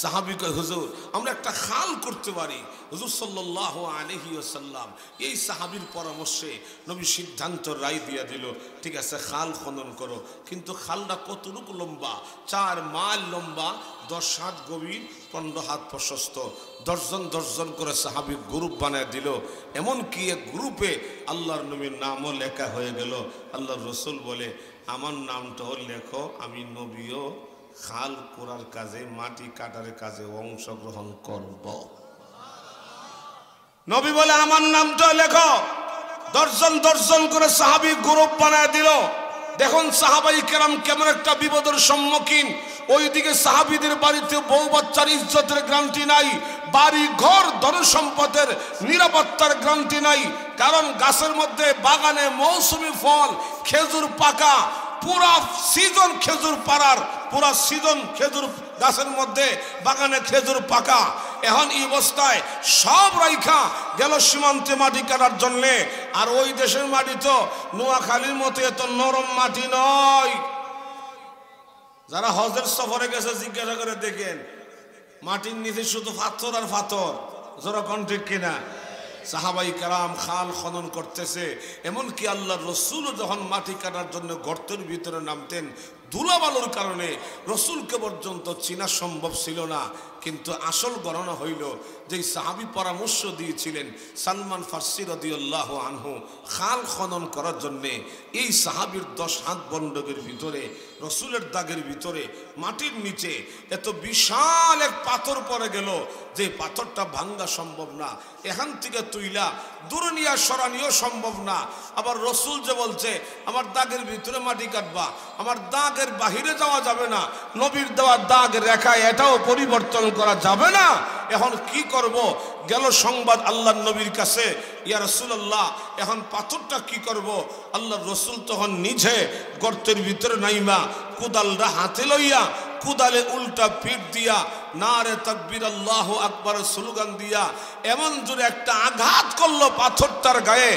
সাহাবী কয়, হুজুর আমরা একটা খাল করতে পারি। হুজুর সাল্লাল্লাহু আলাইহি ওয়াসাল্লাম এই সাহাবীর পরামর্শে নবী সিদ্ধান্ত রায় দিয়া দিল, ঠিক আছে খাল খনন করো, কিন্তু খালটা কতটুকু লম্বা? 4 মাইল লম্বা, 10 হাত গভীর, 15 হাত প্রশস্ত। 10 জন করে সাহাবী গ্রুপ বানায় দিল। এমন কি এক গ্রুপে আল্লাহর নবীর নামও লেখা হয়ে গেল। আল্লাহর রাসূল বলে, আমার নামটাও লেখো, আমি নবীও খাল করার কাজে, মাটি কাটার কাজে অংশগ্রহণ করব। নবী বলে, আমার নামটা লেখো। 10 জন করে সাহাবী গ্রুপ বানায় দিল। দেখুন সাহাবাই কেরাম কেমন একটা বিপদের সম্মুখীন। ওইদিকে সাহাবীদের বাড়িতে বউ বাচ্চার ইজ্জতের গ্যারান্টি নাই, বাড়ি ঘর ধন সম্পদের নিরাপত্তার গ্যারান্টি নাই। কারণ গাছের মধ্যে, বাগানে মৌসুমি ফল, খেজুর পাকা, পুরা সিজন খেজুর পাড়ার, পুরা সিজন খেজুর গাছের মধ্যে, বাগানে খেজুর পাকা। এখন এই অবস্থায় সব রাইখা গেল সীমান্তে মাটি কাটার জন্যে। আর ওই দেশের মাটি তো নোয়াখালীর মতো এত নরম মাটি নয়। যারা হজের সফরে গেছে জিজ্ঞাসা করে দেখেন, মাটির নিচে শুধু পাথর আর পাথর। যারা কন্ট্রিক কিনা? সাহাবাই কেরাম খাল খনন করতেছে। এমনকি আল্লাহর রসুল যখন মাটি কাটার জন্য গর্তের ভিতরে নামতেন, ধুলাবালুর কারণে রসুলকে পর্যন্ত চিনা সম্ভব ছিল না। কিন্তু আসল গণনা হইল যে সাহাবী পরামর্শ দিয়েছিলেন সালমান ফারসি রাদিয়াল্লাহু আনহু খাল খনন করার জন্যে, এই সাহাবীর 10 হাত বন্ধকের ভিতরে, রসুলের দাগের ভিতরে, মাটির নিচে এত বিশাল এক পাথর পড়ে গেল যে পাথরটা ভাঙ্গা সম্ভব না, এখান থেকে তুইলা দূরে নিয়ে সরানিও সম্ভব না। আবার রসুল যে বলছে আমার দাগের ভিতরে মাটি কাটবা, আমার দাগের বাহিরে যাওয়া যাবে না, নবীর দেওয়া দাগ রেখা এটাও পরিবর্তন করা যাবে না। এখন কি করব? গেল সংবাদ আল্লাহর নবীর কাছে, ইয়া রাসূলুল্লাহ এখন পাথরটা কি করব? আল্লাহর রসুল তখন নিজে গর্তের ভিতরে নাইমা কুদালটা হাতে লইয়া, কুদালে উল্টা পিঠ দিয়া নারে তাকবীর আল্লাহু আকবার স্লোগান দিয়া এমন জোরে একটা আঘাত করলো পাথরটার গায়ে,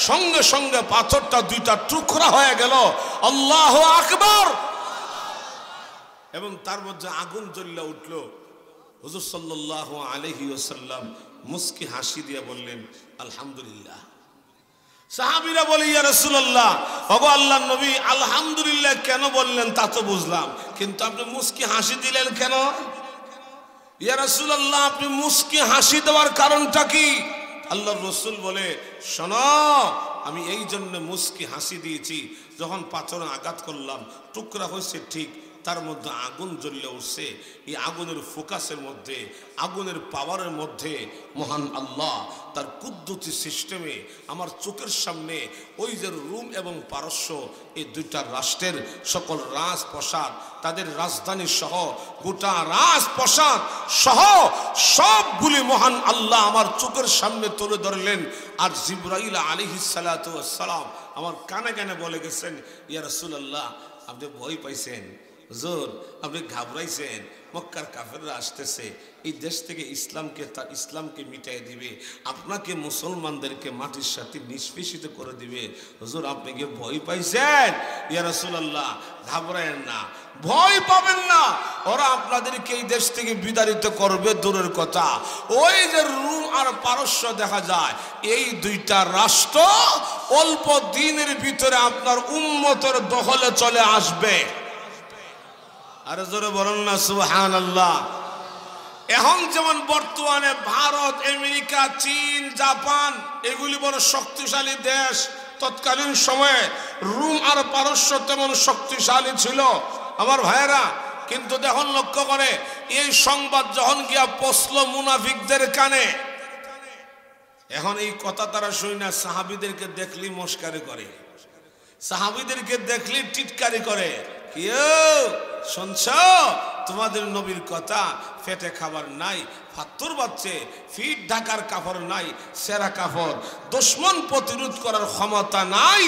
সঙ্গে সঙ্গে পাথরটা 2টা টুকরা হয়ে গেল। আল্লাহু আকবার। এবং তার মধ্যে আগুন জ্বলে উঠল। হুজুর সাল্লাল্লাহু আলাইহি ওয়াসাল্লাম মুস্কি হাসি দিয়ে বললেন আলহামদুলিল্লাহ। সাহাবীরা বলে, ইয়া রাসূলুল্লাহ, ওগো আল্লাহর নবী আলহামদুলিল্লাহ কেন বললেন তা তো বুঝলাম, কিন্তু আপনি মুস্কি হাসি দিলেন কেন? ইয়া রাসূলুল্লাহ আপনি মুস্কি হাসি দেওয়ার কারণটা কি? আল্লাহর রাসূল বলে, শোনো, আমি এই জন্য মুস্কি হাসি দিয়েছি, যখন পাথরে আঘাত করলাম টুকরা হয়েছে ঠিক, তার মধ্যে আগুন জ্বলে উঠছে। এই আগুনের ফোকাসের মধ্যে, আগুনের পাওয়ারের মধ্যে মহান আল্লাহ তার কুদ্দুতি সিস্টেমে আমার চোখের সামনে ওই যে রোম এবং পারস্য এই দুইটা রাষ্ট্রের সকল রাজপ্রাসাদ, তাদের রাজধানী সহ গোটা রাজপ্রাসাদ সহ সবগুলি মহান আল্লাহ আমার চোখের সামনে তুলে ধরলেন। আর জিবরাইল আলাইহিস সালাতু ওয়াস সালাম আমার কানে কানে বলে গেছেন, ইয়া রাসূলুল্লাহ আপনি ভয় পাইছেন, হুজুর আপনি ঘাবড়াইছেন, মক্কার কাফেররা আসতেছে, এই দেশ থেকে ইসলামকে মিটাই দিবে, আপনাকে মুসলমানদেরকে মাটির সাথে নিষ্পেষিত করে দিবে, হুজুর আপনি কি ভয় পাইছেন? ইয়া রাসূলুল্লাহ ঘাবড়ায়েন না, ভয় পাবেন না, ওরা আপনাদেরকে এই দেশ থেকে বিতাড়িত করবে দূরের কথা, ওই যে রোম আর পারস্য দেখা যায় এই দুইটা রাষ্ট্র অল্প দিনের ভিতরে আপনার উম্মতের দখলে চলে আসবে। আরে জোরে বলুন না সুবহানাল্লাহ। এখন যেমন বর্তমানে ভারত, আমেরিকা, চীন, জাপান এগুলি বড় শক্তিশালী দেশ, তৎকালীন সময়ে রোম আর পারস্য তেমন শক্তিশালী ছিল আমার ভাইয়েরা। কিন্তু দেখুন লক্ষ্য করে এই সংবাদ যখন গিয়া পৌঁছলো মুনাফিকদের কানে, এখন এই কথা তারা শুই না, সাহাবীদেরকে দেখলি মস্কারি করে, সাহাবীদেরকে দেখলি টিটকারি করে, কেউ শুনছ তোমাদের নবীর কথা, পেটে খাবার নাই, ফাত্তর বাচ্চে, ফিট ঢাকার কাপড় নাই, সেরা কাপড়, দুশমন প্রতিরোধ করার ক্ষমতা নাই,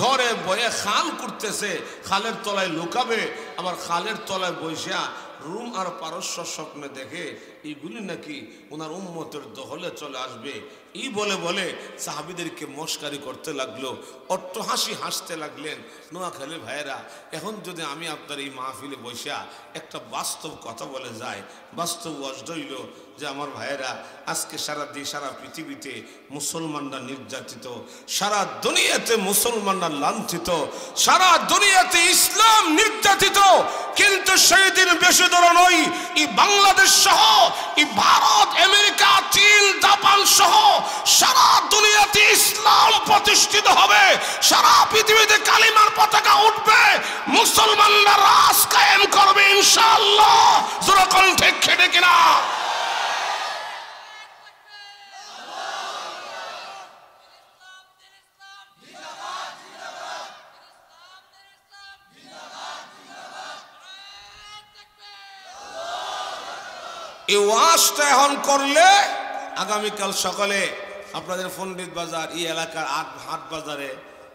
ধরে বয়ে খাল করতেছে, খালের তলায় লুকাবে, আবার খালের তলায় বৈশা রোম আর পারস্য স্বপ্নে দেখে এইগুলি নাকি ওনার উম্মতের দখলে চলে আসবে, এই বলে বলে সাহাবীদেরকে মস্কারি করতে লাগলো, অট্টহাসি হাসতে লাগলেন। নোয়াখালী ভাইয়েরা, এখন যদি আমি আপনার এই মাহফিলে বসা একটা বাস্তব কথা বলে যাই, বাস্তব ওয়াজ হইল যে আমার ভাইয়েরা আজকে সারা পৃথিবীতে মুসলমানরা নির্যাতিত, সারা দুনিয়াতে মুসলমানরা লাঞ্ছিত, সারা দুনিয়াতে ইসলাম নির্যাতিত, কিন্তু সেই দিন বেশি দূর নয় এই বাংলাদেশ সহ এই ভারত, আমেরিকা, চীন, জাপান সহ সারা দুনিয়াতে ইসলাম প্রতিষ্ঠিত হবে, সারা পৃথিবীতে কালিমার পতাকা উঠবে, মুসলমানরা রাজ কায়েম করবে ইনশাআল্লাহ। জোরে কোন ঠিক খেটে কিনা? এই ওয়াজটা এখন করলে আগামীকাল সকালে আপনাদের পণ্ডিত বাজার এই এলাকার হাট বাজারে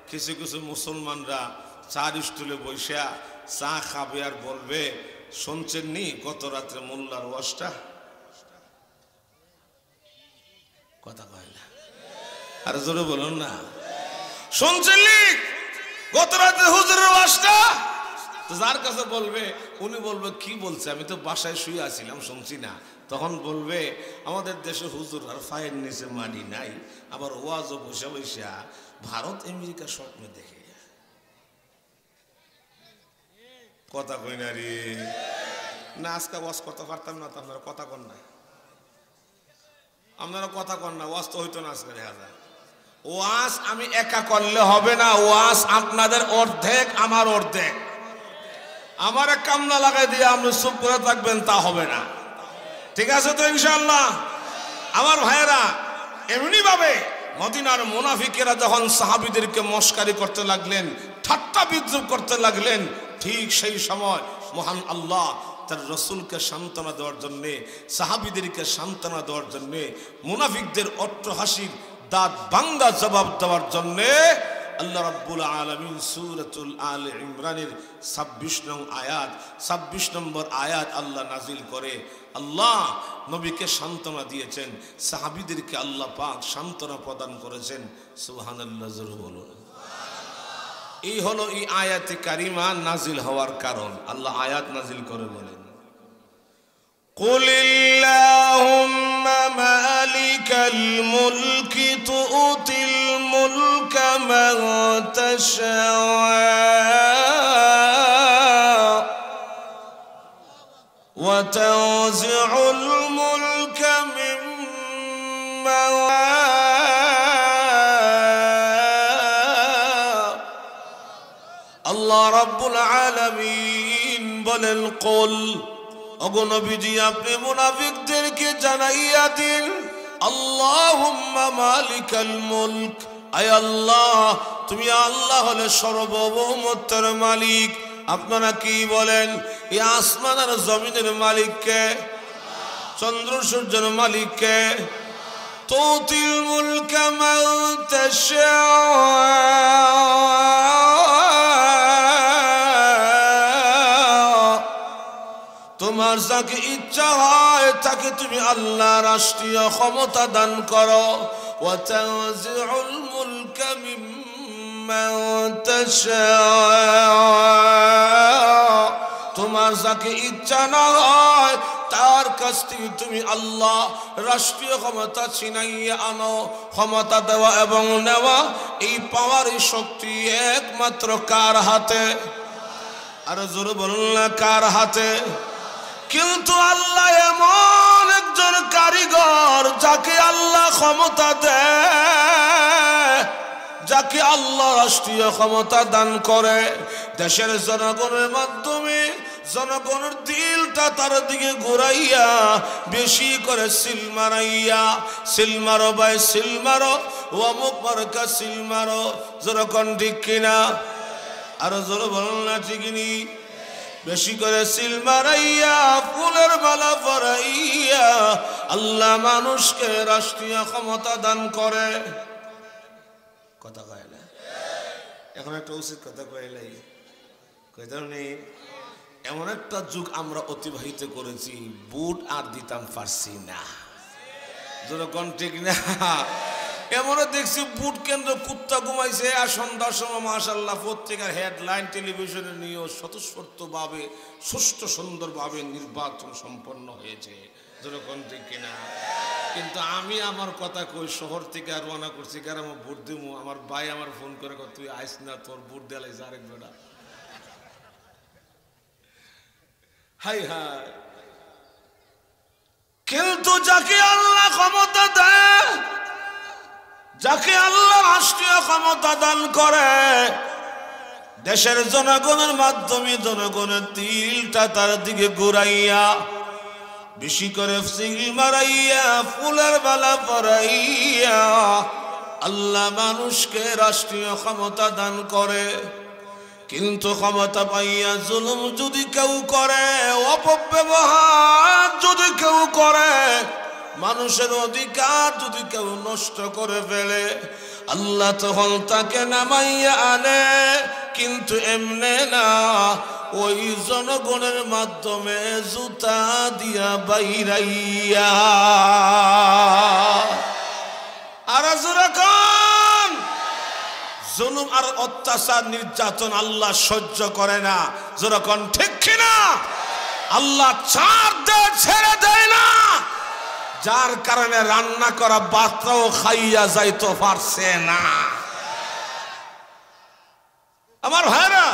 কিছু কিছু মুসলমানরা চার স্টুলে বসে চা খাবে আর বলবে, শুনছেন নি গত রাত্রে মোল্লার ওয়াজটা? কথা কয় না, আর জোরে বলুন না, শুনছেন নি গত রাত্রে হুজুরের ওয়াজটা? যার কাছে বলবে উনি বলবে কি বলছে, আমি তো বাসায় শুয়ে আছিলাম শুনছি না। তখন বলবে আমাদের দেশে হুজুর আর ফায়ের নিচে মানি নাই, আবার ওয়াজও বসে বসে ভারত আমেরিকা স্বপ্নে দেখে। কথা কই না রে না, আজকে ওয়াজ করতে পারতাম না তো, আপনারা কথা কন না, আপনারা কথা কন না, ওয়াজ তো হইতো না আজকে দেখা যায়। ওয়াজ আমি একা করলে হবে না, ওয়াজ আপনাদের অর্ধেক আমার অর্ধেক, আমার এক কামনা লাগাই দিয়ে আপনি চুপ করে থাকবেন তা হবে না, ঠিক আছে তো ইনশাআল্লাহ? আমার ভাইয়েরা, এমনি ভাবে মদিনার মুনাফিকেরা যখন সাহাবীদেরকে মস্কারি করতে লাগলেন, ঠাট্টা বিদ্রুপ করতে লাগলেন, ঠিক সেই সময় মহান আল্লাহ তার রসুলকে সান্ত্বনা দেওয়ার জন্যে, সাহাবীদেরকে সান্ত্বনা দেওয়ার জন্যে, মুনাফিকদের অট্টহাসির দাঁত ভাঙ্গা জবাব দেওয়ার জন্যে আল্লাহ রাব্বুল আলামিন সূরাতুল আলে ইমরানের 26 নম্বর আয়াত আল্লাহ নাজিল করে। আল্লাহ নবীকে সান্ত্বনা দিয়েছেন, সাহাবীদেরকে আল্লাহ পাক সান্ত্বনা প্রদান করেছেন। সুবহানাল্লাহ, জোরে বলুন। এই হলো এই আয়াতে কারিমা নাজিল হওয়ার কারণ। আল্লাহ আয়াত নাজিল করে বলেন, কুলিল্লাহুম্মা মালিকাল মুলকি তুতিল মুলকা মান তাশা ওয়া তানজিউল মুলকা মিম্মান আল্লাহ রাব্বুল আলামিন বলেন কুল, ওগো নবীজি আপনি মুনাফিকদেরকে জানাইয়া দিন, আল্লাহুম্মা মালিকাল মুলক, আয় আল্লাহ তুমি আল্লাহ হলে সর্বভৌমত্বের মালিক। আপনারা কি বলেন? এই আসমান আর জমিনের মালিক কে? চন্দ্র সূর্যের মালিক কে? তুতিল মুলকা মান তাশা, তোমার যাকে ইচ্ছা হয় তাকে তুমি আল্লাহ রাষ্ট্রীয় ক্ষমতা দান করো। ওয়া তানজিউল মুলকা মিম্মান তাশা, তোমার যাকে ইচ্ছা না হয় তার কাছ থেকে তুমি আল্লাহ রাষ্ট্রীয় ক্ষমতা ছিনাইয়া আনো। ক্ষমতা দেওয়া এবং নেওয়া এই পাওয়ার এই শক্তি একমাত্র কার হাতে? আর জোরে বলুন না কার হাতে? কিন্তু আল্লাহ এমন একজন কারিগর যাকে আল্লাহ ক্ষমতা দেয়, যাকে আল্লাহ রাষ্ট্রীয় ক্ষমতা দান করে, দেশের জনগণের মাধ্যমে জনগণের দিলটা তার দিকে ঘুরাইয়া বেশি করে সিল মারাইয়া, সিল মারো ভাই সিল মারো, অমুক মার্কা সিল মারো, যেরকম ঠিক কিনা? আরো জোরে বলুন না ঠিক নি? বেশি করে সিল মারাইয়া ফুলের মালা পরাইয়া আল্লাহ মানুষকে রাষ্ট্রীয় ক্ষমতা দান করে। কথা কয় না? এখন একটা উচিত কথা কইলাই কইতাম নেই। এমন একটা যুগ আমরা অতিবাহিত করেছি, বুট আর দিতাম পারছি না, যেরকম ঠিক না? এমনও দেখছি বুট কেন্দ্র কুত্তা ঘুমাইছে, আর সন্ধ্যার সময় মাশাআল্লাহ পত্রিকার হেডলাইন টেলিভিশনে নিয়েও স্বতঃস্ফূর্তভাবে সুষ্ঠু সুন্দরভাবে নির্বাচন সম্পন্ন হয়েছে, যেরকম ঠিক কিনা? কিন্তু আমি আমার কথা কই শহর থেকে আর রওনা করছি, কারণ আমার ভোট দিব। আমার ভাই আমার ফোন করে তুই আইস না, তোর ভোট দেলাইছে আরেক বেড়া। High high. কিন্তু যাকে আল্লাহ ক্ষমতা দেয়, যাকে আল্লাহ রাষ্ট্রীয় ক্ষমতা দান করে, দেশের জনগণের মাধ্যমে জনগণের দিলটা তার দিকে ঘুরাইয়া বেশি করে সিল মারাইয়া ফুলের মালা পরাইয়া আল্লাহ মানুষকে রাষ্ট্রীয় ক্ষমতা দান করে। কিন্তু ক্ষমতা পাইয়া জুলুম যদি কেউ করে, অপব্যবহার যদি কেউ করে, মানুষের অধিকার যদি কেউ নষ্ট করে ফেলে, আল্লাহ তখন তাকে নামাইয়া আনে। কিন্তু এমনে না, ওই জনগণের মাধ্যমে জুতা দিয়া বাইরাইয়া। আর যখন জুলুম আর অত্যাচার নির্যাতন আল্লাহ সহ্য করে না, যখন ঠিক কিনা? আল্লাহ ছাড় দেয়, ছেড়ে দেয় না, যার কারণে রান্না করা বাচ্চাও খাইয়া যাইতে পারছে না। আমার ভাইরা,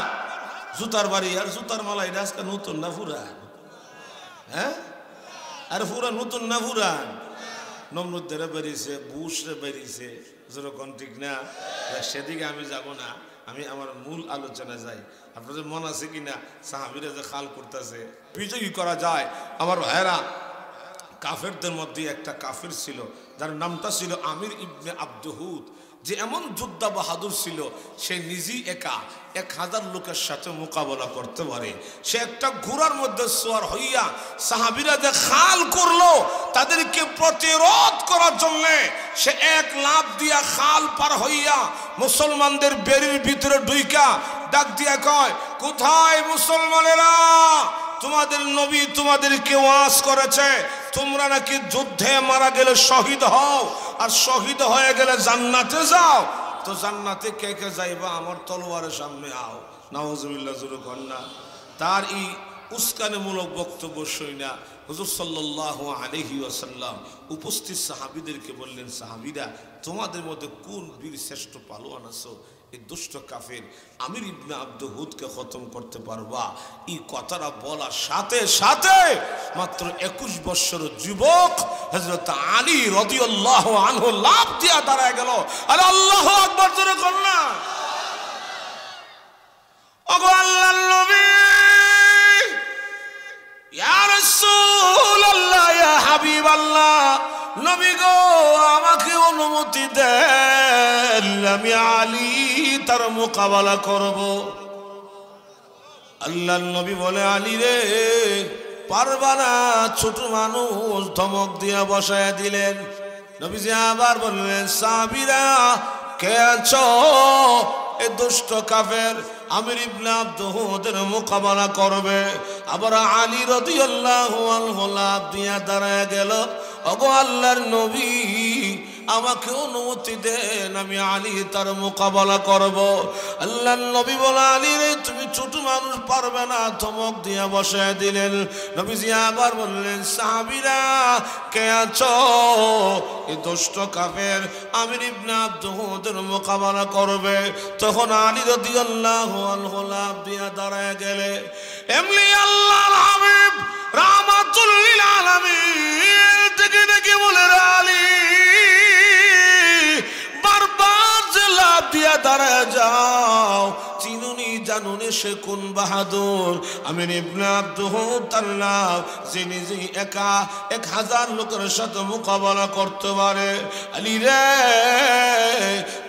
জুতার বাড়ি আর জুতার মালা এটা আজকে নতুন না পুরান? হ্যাঁ, আর পুরা নতুন না পুরান? নমরুদ্দেরা বেরিয়েছে, বুশরে বেরিয়েছে, যেরকম ঠিক না? সেদিকে আমি যাব না, আমি আমার মূল আলোচনা যাই। আপনাদের মন আছে কিনা সাহাবীরা যে খাল করতেছে বিজয়ী করা যায়? আমার ভাইরা, কাফেরদের মধ্যে একটা কাফের ছিল যার নামটা ছিল আমির ইবনে আব্দুহুদ, যে এমন যোদ্ধা বাহাদুর ছিল, সে নিজেই একা 1000 লোকের সাথে মোকাবেলা করতে পারে। সে একটা ঘোড়ার মধ্যে সওয়ার হইয়া সাহাবীরা যে খাল করলো তাদেরকে প্রতিরোধ করার জন্য সে এক লাফ দিয়া খাল পার হইয়া মুসলমানদের বেরির ভিতরে ঢুইকা ডাক দিয়া কয়, কোথায় মুসলমানেরা? তোমাদের নবী তোমাদেরকে ওয়াজ করেছে তোমরা নাকি যুদ্ধে মারা গেলে শহীদ হও, আর শহীদ হয়ে গেলে জান্নাতে যাও। তো জান্নাতে কে কে যাইবা? আমার তলোয়ারের সামনে আও। নাউজুবিল্লাহ জোরে কন্যা। তার এই উস্কানিমূলক বক্তব্য শুইনা হুজুর সাল্লাল্লাহু আলাইহি ওয়াসাল্লাম উপস্থিত সাহাবীদেরকে বললেন, সাহাবীরা তোমাদের মধ্যে কোন বীর শ্রেষ্ঠ পালোয়ান আছো? এই দুষ্ট কাফের আমির ইবনে আব্দুহুদকে খতম করতে পারবা? এই কথাটা বলার সাথে সাথে মাত্র 21 বছরের যুবক হযরত আলী রাদিয়াল্লাহু আনহু লাফ দিয়া দাঁড়ায় গেল। আর আল্লাহু আকবার জোরে কন্যা। ওগো আল্লাহর নবী, নবী গো আমাকে অনুমতি দেন আমি আলী তার মোকাবেলা করব। আল্লাহর নবী বলে আলী রে পারবা না, ছোট মানুষ, ধমক দিয়া বসায় দিলেন। নবীজি আবার বললেন সাহাবীরা কে আছো? এ দুষ্ট কাফের আমির ইবনে আবদুহুদের মোকাবেলা করবে। আবার আলী রাদিয়াল্লাহু আনহু লাফ দিয়া দাঁড়ায় গেল। ওগো আল্লাহর নবী আমাকে অনুমতি দেন আমি আলী তার মোকাবেলা করব। আল্লাহর নবী বলে আলী রে তুমি ছোট মানুষ, পারবে না, ধমক দিয়া বসায় দিলেন। নবীজি আবার বললেন সাহাবীরা কে আছো? এই দুষ্ট কাফের আমির ইবনে আবদুহুদের মোকাবেলা করবে। তখন আলী রাদিয়াল্লাহু আনহু লাফ দিয়া দাঁড়ায় গেলে। এমনি আল্লাহর হাবিব রাহমাতুল লিল আলামিন থেকে ডেকে বলে আলী বারবার যে লাফ দিয়া দাঁড়ায় যাও, চিনুনি জানুনি সে কোন বাহাদুর? আমির ইবনে আবদুহুদ তার নাম, যে নিজে একা 1000 লোকের সাথে মোকাবেলা করতে পারে। আলী রে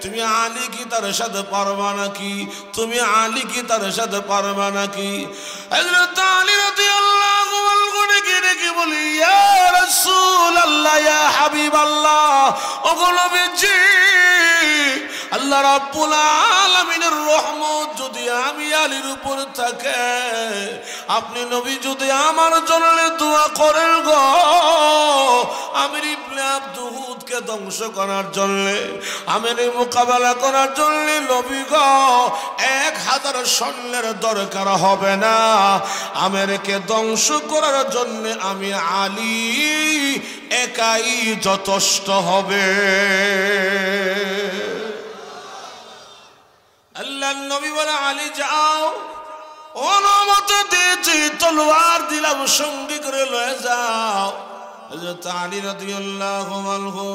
তুমি আলী কি তার সাথে পারবা নাকি? তুমি আলী কি তার সাথে পারবা নাকি? হযরত আলী রাদিয়াল্লাহু আনহু ডেকে বলি ইয়া রাসূলুল্লাহ ইয়া হাবিবাল্লাহ, ওগো নবীজি আল্লাহ রাব্বুল আলামিনের রহমত যদি আমি আলীর উপর থাকে, আপনি নবী যদি আমার জন্য দোয়া করেন গো আমির ইবনে আবদুহুদকে ধ্বংস করার জন্য, আমির মোকাবেলা করার জন্য নবী গো 1000 সৈন্যের দরকার হবে না, আমিরকে ধ্বংস করার জন্য আমি আলী একাই যথেষ্ট হবে। আল্লাহর নবী বলে আলী যাও, অনুমতি দিয়েছি, তলোয়ার দিলাম, সঙ্গে করে লয়ে যাও। হযরত আলী রাদিয়াল্লাহু আনহু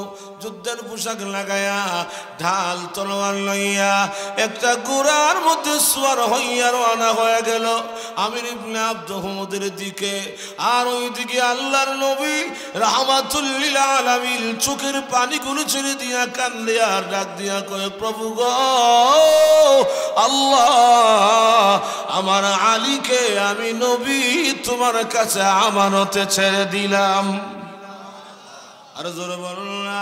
যুদ্ধের পোশাক লাগায়া ঢাল তলোয়ার লইয়া একটা ঘোড়ার মধ্যে সওয়ার হইয়া রওনা হয়ে গেল আমির ইবনে আবদুহুদের দিকে। আর ওইদিকে আল্লাহর নবী রাহমাতুল লিল আলামিন চোখের পানিগুলো ছেড়ে দিয়া কান্দে আর ডাক দিয়া কয় প্রভু গো আল্লাহ, আমার আলীকে আমি নবী তোমার কাছে আমানতে ছেড়ে দিলাম। আর জোরে বলুন না।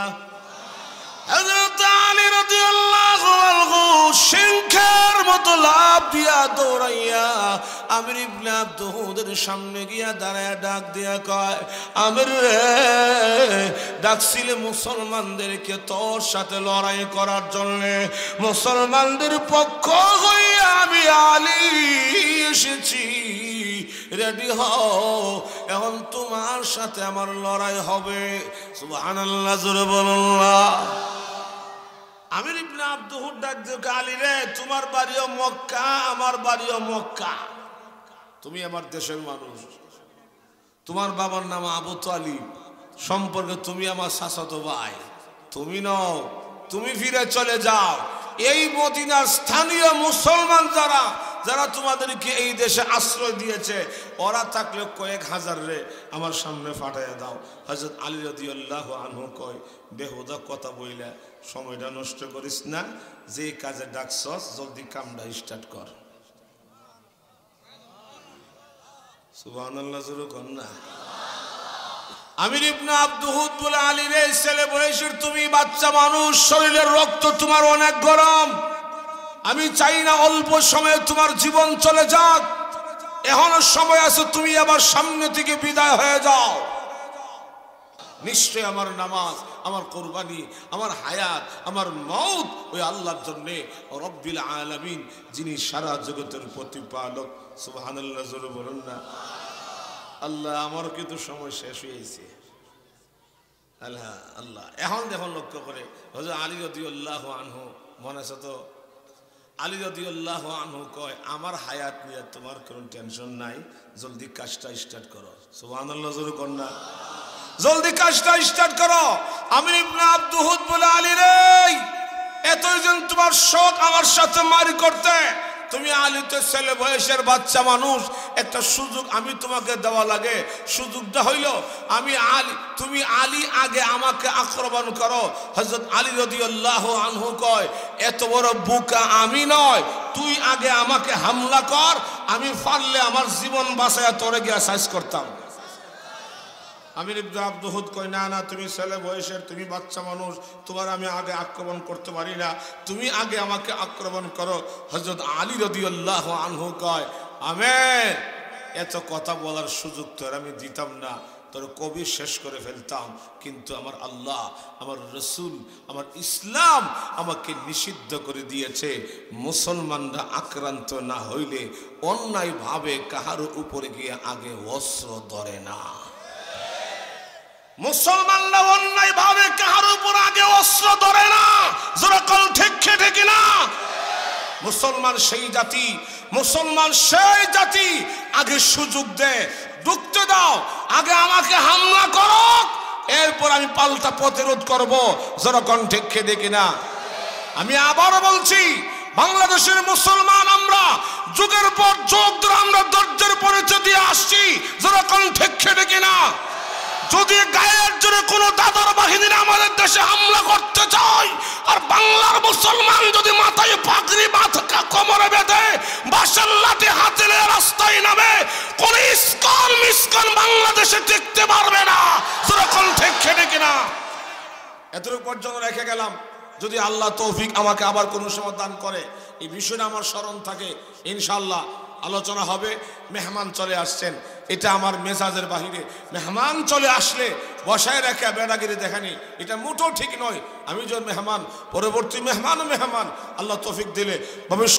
হযরত আলী রাদিয়াল্লাহু আনহু সিংহের মতো লাফ দিয়া দৌড়াইয়া আমির ইবনে আবদুহুদের সামনে গিয়া দাঁড়ায় ডাক দিয়া কয় আমির রে, ডাকছিলে মুসলমানদেরকে তোর সাথে লড়াই করার জন্য, মুসলমানদের পক্ষ হইয়া আমি আলী এসেছি, রেডি হও, এখন তোমার সাথে আমার লড়াই হবে। সুবহানাল্লাহ, জোরে বলুন না। আমির ইবনে আবদুহুদ ডাক দিয়ে আলী রে, তোমার বাড়িও মক্কা, আমার বাড়িও মক্কা, তুমি আমার দেশের মানুষ, তোমার বাবার নাম আবু তালিব, সম্পর্কে তুমি আমার চাচাতো ভাই, তুমি নও, তুমি ফিরে চলে যাও। এই মদিনার স্থানীয় মুসলমান যারা যারা তোমাদেরকে এই দেশে আশ্রয় দিয়েছে, ওরা থাকলে কয়েক হাজার রে আমার সামনে পাঠাইয়া দাও। হযরত আলী রাদিয়াল্লাহু আনহু কয় বেহুদা কথা বইলা সময়টা নষ্ট করিস না, যে কাজে ডাকছস জলদি কামটা স্টার্ট কর। সুবহানাল্লাহ, জোরে কর না। আমির ইবনে আবদুহুদ বলে আলী রে, ছেলে বয়সের তুমি বাচ্চা মানুষ, শরীরের রক্ত তোমার অনেক গরম, আমি চাই না অল্প সময়ে তোমার জীবন চলে যাক, এখনো সময় আছে, তুমি আবার সামনে থেকে বিদায় হয়ে যাও। নিশ্চয় আমার নামাজ, আমার কোরবানি, আমার হায়াত, আমার মওত ওই আল্লাহর জন্য, রব্বিল আলামিন, যিনি সারা জগতের প্রতিপালক। সুবহানাল্লাহ, জোরে বলুন না। আল্লাহ, আমার কিন্তু সময় শেষ হয়েছে। আল্লাহ আল্লাহ, এখন দেখুন লক্ষ্য করে হযরত আলী রাদিয়াল্লাহু আনহু, মনে আছে তো, আলী রাদিয়াল্লাহু আনহু কয় আমার হায়াত নিয়ে তোমার কোনো টেনশন নাই, জলদি কাজটা স্টার্ট করো। সুবহানাল্লাহ, জোরে কর না। জলদি কাজটা স্টার্ট করো। আমির ইবনে আবদুহুদ বলে আলী রে, এতজন তোমার শখ আমার সাথে মারি করতে, তুমি আলী তো ছেলে বয়সের বাচ্চা মানুষ, একটা সুযোগ আমি তোমাকে দেওয়া লাগে। সুযোগটা হইল তুমি আলী আগে আমাকে আক্রমণ করো। হযরত আলী রাদিয়াল্লাহু আনহু কয়, এত বড় বুকা আমি নয়, তুই আগে আমাকে হামলা কর, আমি পারলে আমার জীবন বাঁচায়া তোরে গিয়া সাইজ করতাম। আমির ইবনে আব্দুহুদ কয়, না না, তুমি ছেলে বয়সের, তুমি বাচ্চা মানুষ, তোমার আমি আগে আক্রমণ করতে পারি না, তুমি আগে আমাকে আক্রমণ করো। হযরত আলী রাদিয়াল্লাহু আনহু কয়, আমের এত কথা বলার সুযোগ তোর আমি দিতাম না, তোর কবি শেষ করে ফেলতাম, কিন্তু আমার আল্লাহ, আমার রসুল, আমার ইসলাম আমাকে নিষিদ্ধ করে দিয়েছে মুসলমানরা আক্রান্ত না হইলে অন্যায়ভাবে কাহার উপরে গিয়ে আগে অস্ত্র ধরে না। মুসলমানরা অন্যায় ভাবে কাহার উপর আগে অস্ত্র ধরে না। যেরকম ঠিক না, মুসলমান সেই জাতি আগে সুযোগ দেয়, ঢুকতে দাও, আগে আমাকে হামলা করো, এরপর আমি পাল্টা প্রতিরোধ করব। যেরকম ঠিক না, আমি আবার বলছি, বাংলাদেশের মুসলমান আমরা যুগের পর যুগ ধরে আমরা ধৈর্যের পরিচয় দিয়ে আসছি। যেরকম ঠিক না, যদি গায়ের জোরে কোন দাদার বাহিনীরা আমাদের দেশে হামলা করতে চায়, আর বাংলার মুসলমান যদি মাথায় পাগড়ি মাথা কোমরে বেঁধে বাঁশের লাঠি হাতে নিয়ে রাস্তায় নামে, কোন ইস্কন মিস্কন বাংলাদেশে টিকতে পারবে না। যেরকম ঠিক কিনা, এতটুকু পর্যন্ত রেখে গেলাম। যদি আল্লাহ তৌফিক আমাকে আবার কোনো সময় দান করে, এই বিষয়টা আমার স্মরণ থাকে, ইনশাআল্লাহ আলোচনা হবে। মেহমান চলে আসছেন, এটা আমার মেজাজের বাহিরে। মেহমান চলে আসলে বসায় রেখে বেড়াগিরি দেখানি, এটা মোটেও ঠিক নয়। আমি যে মেহমান, পরবর্তী মেহমান আল্লাহ তৌফিক দিলে ভবিষ্যৎ